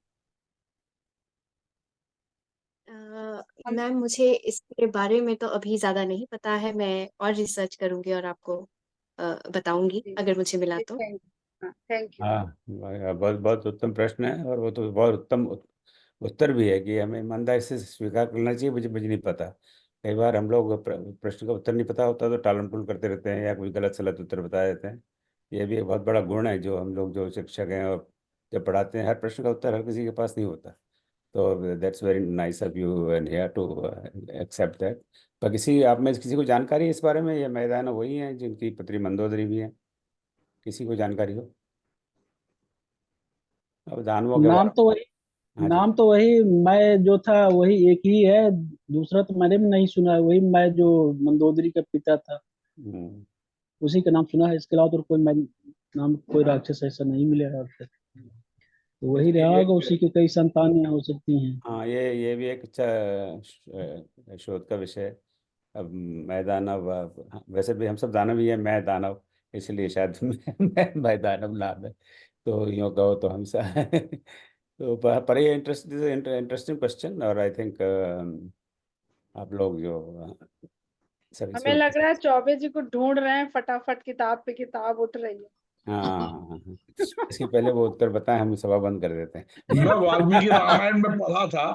[SPEAKER 1] हम
[SPEAKER 3] मैम, मुझे इसके बारे में तो अभी ज्यादा नहीं पता है। मैं और रिसर्च करूंगी और आपको बताऊंगी
[SPEAKER 1] जी
[SPEAKER 3] अगर मुझे मिला
[SPEAKER 1] जी,
[SPEAKER 3] तो।
[SPEAKER 1] Thank you.
[SPEAKER 2] हाँ, बहुत बहुत उत्तम प्रश्न है, और वो तो बहुत उत्तम उत्तर भी है कि हमें ईमानदारी से स्वीकार करना चाहिए। मुझे नहीं पता। कई बार हम लोग प्रश्न का उत्तर नहीं पता होता तो टालम टूल करते रहते हैं या कोई गलत सलत उत्तर बता देते हैं। ये भी एक बहुत बड़ा गुण है जो हम लोग जो शिक्षक हैं और जब पढ़ाते हैं, हर प्रश्न का उत्तर हर किसी के पास नहीं होता। तो that's very nice of you and here to accept that. पर किसी आप में किसी को जानकारी है इस बारे में, ये मैदान वही हैं जिनकी पुत्री मंदोदरी भी है? किसी को जानकारी हो? अब दानवों के
[SPEAKER 8] नाम
[SPEAKER 2] बारे
[SPEAKER 8] तो
[SPEAKER 2] में।
[SPEAKER 8] वही
[SPEAKER 2] हाँ जी।
[SPEAKER 8] नाम तो वही मैं जो था वही एक ही है। दूसरा तो मैंने भी नहीं सुना है। वही मैं जो मंदोदरी का पिता था
[SPEAKER 2] हम्म,
[SPEAKER 8] उसी का नाम सुना है। इसके अलावा तो कोई मैं नाम कोई राक्षस ऐसा नहीं मिलेगा अब तक। तो वही
[SPEAKER 2] ये
[SPEAKER 8] रहा
[SPEAKER 2] भी
[SPEAKER 8] होगा।
[SPEAKER 2] एक,
[SPEAKER 8] उसी की कई संतानें हो सकती हैं।
[SPEAKER 2] हाँ ये भी एक अच्छा शोध का विषय है। अब मैं दानव, हाँ, वैसे भी हम सब दानव ही है, मैं दानव, इसलिए शायद मैं दानव नाम है। तो यूँ कहो तो हम सब तो पर ये इंटरेस्टिंग क्वेश्चन, और आई थिंक आप लोग जो सभी
[SPEAKER 1] हमें
[SPEAKER 2] इसको,
[SPEAKER 1] लग रहा है चौबे जी को ढूंढ रहे हैं, फटाफट किताब पे किताब उठ रही है।
[SPEAKER 2] हाँ हाँ हाँ, हाँ। इसके पहले वो उत्तर बताएं, हम सभा बंद कर देते हैं।
[SPEAKER 5] मैं वाल्मीकि रामायण में पढ़ा था,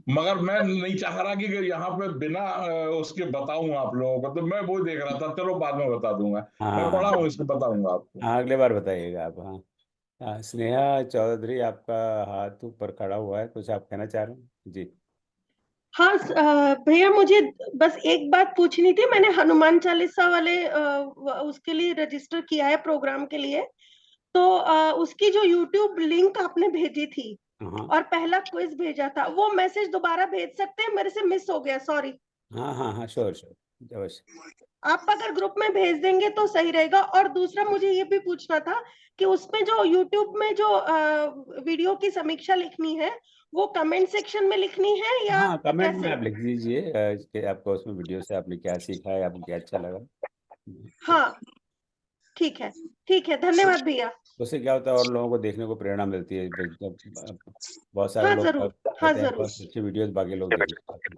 [SPEAKER 5] मगर मैं नहीं चाह रहा कि यहाँ पे बिना उसके बताऊं आप लोगों को। तो मैं वो देख रहा था, चलो बाद में बता दूंगा। मैं पढ़ा
[SPEAKER 2] हाँ
[SPEAKER 5] हूँ, इसको बताऊंगा आपको।
[SPEAKER 2] हाँ, अगले बार बताइएगा आप। हाँ हाँ, स्नेहा चौधरी आपका हाथ ऊपर खड़ा हुआ है, कुछ आप कहना चाह रहे हैं जी?
[SPEAKER 9] हाँ भैया, मुझे बस एक बात पूछनी थी। मैंने हनुमान चालीसा वाले उसके लिए रजिस्टर किया है प्रोग्राम के लिए। तो उसकी जो यूट्यूब लिंक आपने भेजी थी
[SPEAKER 2] हाँ
[SPEAKER 9] और पहला क्विज भेजा था, वो मैसेज दोबारा भेज सकते हैं? मेरे से मिस हो गया, सॉरी।
[SPEAKER 2] हाँ हाँ हाँ, श्योर श्योर, अवश्य।
[SPEAKER 9] आप अगर ग्रुप में भेज देंगे तो सही रहेगा। और दूसरा मुझे ये भी पूछना था कि उसमें जो यूट्यूब में जो वीडियो की समीक्षा लिखनी है, वो कमेंट सेक्शन में लिखनी है या
[SPEAKER 2] हाँ, कमेंट में
[SPEAKER 9] कैसे?
[SPEAKER 2] आप लिख दीजिए कि आपको उसमें वीडियो से आपने क्या सीखा है, आपको क्या अच्छा लगा।
[SPEAKER 9] हाँ, ठीक है, ठीक है, धन्यवाद भैया।
[SPEAKER 2] उससे क्या होता है, और लोगों को देखने को प्रेरणा मिलती है। जब बहुत सारे
[SPEAKER 9] हाँ
[SPEAKER 2] लोग
[SPEAKER 9] जरूर, हाँ
[SPEAKER 2] कहते हैं
[SPEAKER 9] जरूर।
[SPEAKER 2] बहुत अच्छी वीडियोस, बाकी लोग देख नहीं पाते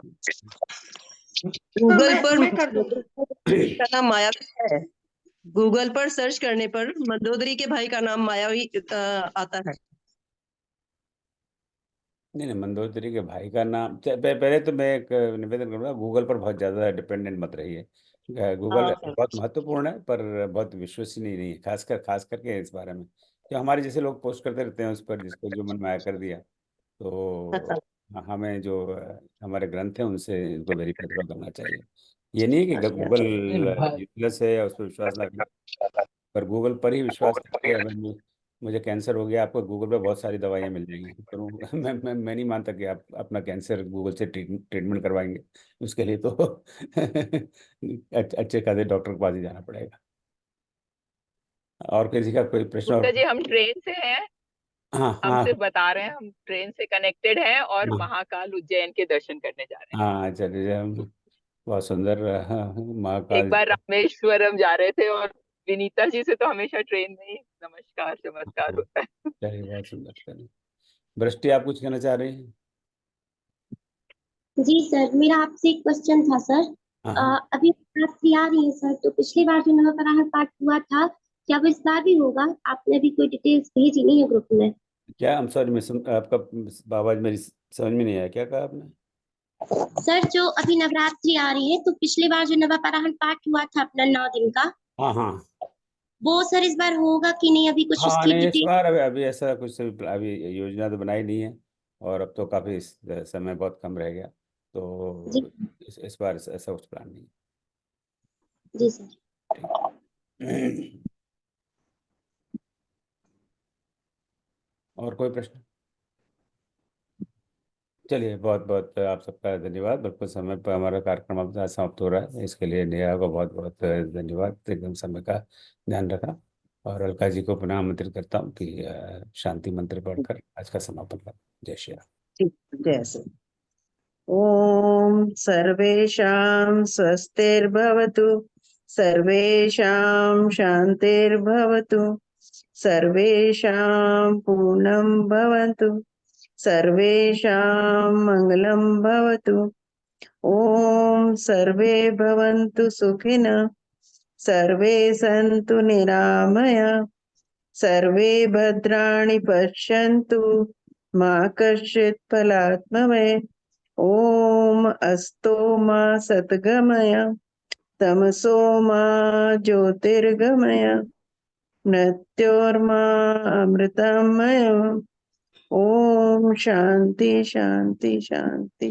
[SPEAKER 9] हाँ,
[SPEAKER 6] गूगल पर
[SPEAKER 9] मैं कर दूंगी।
[SPEAKER 6] का नाम मायावी है। गूगल पर सर्च करने पर मंदोदरी के भाई का नाम मायावी आता है।
[SPEAKER 2] नहीं नहीं, मंदोदरी के भाई का नाम पहले तो मैं एक निवेदन करूंगा, गूगल पर बहुत ज़्यादा डिपेंडेंट मत रहिए। गूगल
[SPEAKER 6] हाँ सर।
[SPEAKER 2] बहुत महत्वपूर्ण है पर बहुत विश्वसनीय नहीं है, खास करके इस बारे में। तो हमारे जैसे लोग पोस्ट करते रहते हैं उस पर, जिसको जो मन में आया कर दिया। तो हमें जो हमारे ग्रंथ हैं उनसे इनको वेरीफाई थोड़ा करना चाहिए। ये नहीं है कि गूगल यूजलेस है या उस पर विश्वास ना करें, पर गूगल पर ही विश्वास करके मुझे कैंसर हो गया, आपको गूगल पे बहुत सारी दवाइयाँ मिल जाएंगी, पर मैं नहीं मानता कि आप अपना कैंसर गूगल से ट्रीटमेंट करवाएंगे। उसके लिए तो अच्छे खासे डॉक्टर के पास ही जाना पड़ेगा। और किसी का कोई प्रश्न?
[SPEAKER 10] गुप्ता
[SPEAKER 2] और
[SPEAKER 10] जी, हम ट्रेन से हैं।
[SPEAKER 2] हाँ
[SPEAKER 10] हम
[SPEAKER 2] हाँ
[SPEAKER 10] सिर्फ बता रहे हैं, हम ट्रेन से कनेक्टेड हैं और
[SPEAKER 2] हाँ
[SPEAKER 10] महाकाल उज्जैन के दर्शन करने जा रहे
[SPEAKER 2] हाँ, चलिए हम बहुत सुंदर। हाँ,
[SPEAKER 10] हैं। एक
[SPEAKER 2] महाकाल।
[SPEAKER 10] बार रामेश्वरम जा रहे थे और विनीता जी से तो हमेशा ट्रेन में ही नमस्कार चमत्कार
[SPEAKER 2] हाँ,
[SPEAKER 10] होता है।
[SPEAKER 2] चलिए बहुत सुंदर। चलिए वृष्टि, आप कुछ कहना चाह रही हैं?
[SPEAKER 11] जी सर, मेरा आपसे एक क्वेश्चन था सर।
[SPEAKER 2] हाँ हाँ।
[SPEAKER 11] अभी नवरात्रि आ रही है सर, तो पिछली बार जो नवग्रह पाठ हुआ था, क्या वो इस बार भी होगा? आपने अभी कोई डिटेल्स भेजी नहीं है ग्रुप में।
[SPEAKER 2] क्या, हम सॉरी, आपका आवाज मेरी समझ में नहीं आया, क्या कहा आपने?
[SPEAKER 11] सर, जो अभी नवरात्रि आ रही है, तो पिछली बार जो नवपारायण पाठ हुआ था अपना 9 दिन का,
[SPEAKER 2] हाँ हाँ
[SPEAKER 11] वो सर इस बार होगा कि नहीं? अभी कुछ
[SPEAKER 2] हाँ,
[SPEAKER 11] उसकी
[SPEAKER 2] नहीं इस
[SPEAKER 11] डिटेल।
[SPEAKER 2] बार अभी ऐसा कुछ अभी योजना तो बनाई नहीं है, और अब तो काफी समय बहुत कम रह गया,
[SPEAKER 11] जी।
[SPEAKER 2] तो इस बार ऐसा कुछ प्लान नहीं
[SPEAKER 11] जी सर।
[SPEAKER 2] है। और कोई प्रश्न? चलिए, बहुत बहुत आप सबका धन्यवाद। बिल्कुल समय पर हमारा कार्यक्रम अब समाप्त हो रहा है, इसके लिए नेहा को बहुत बहुत धन्यवाद, एकदम समय का ध्यान रखा। और अलका जी को पुनः आमंत्रित करता हूँ कि शांति मंत्र पढ़कर आज का समापन करें। जय श्री राम।
[SPEAKER 6] जय श्री। ओम सर्वेषां स्वस्तिर्भवतु, सर्वेषां शान्तिर्भवतु, सर्वेषां पूर्णं भवन्तु, सर्वेषां मङ्गलं भवतु। ओम सर्वे भवन्तु सुखिनः, सर्वे सन्तु निरामया, सर्वे भद्राणि पश्यन्तु, मा कश्चित् फलात्मभवेत्। ओम अस्तो मा सद्गमय, तमसो मा ज्योतिर्गमय, मृत्योर्मा अमृतमय। ओम शांति शांति शांति।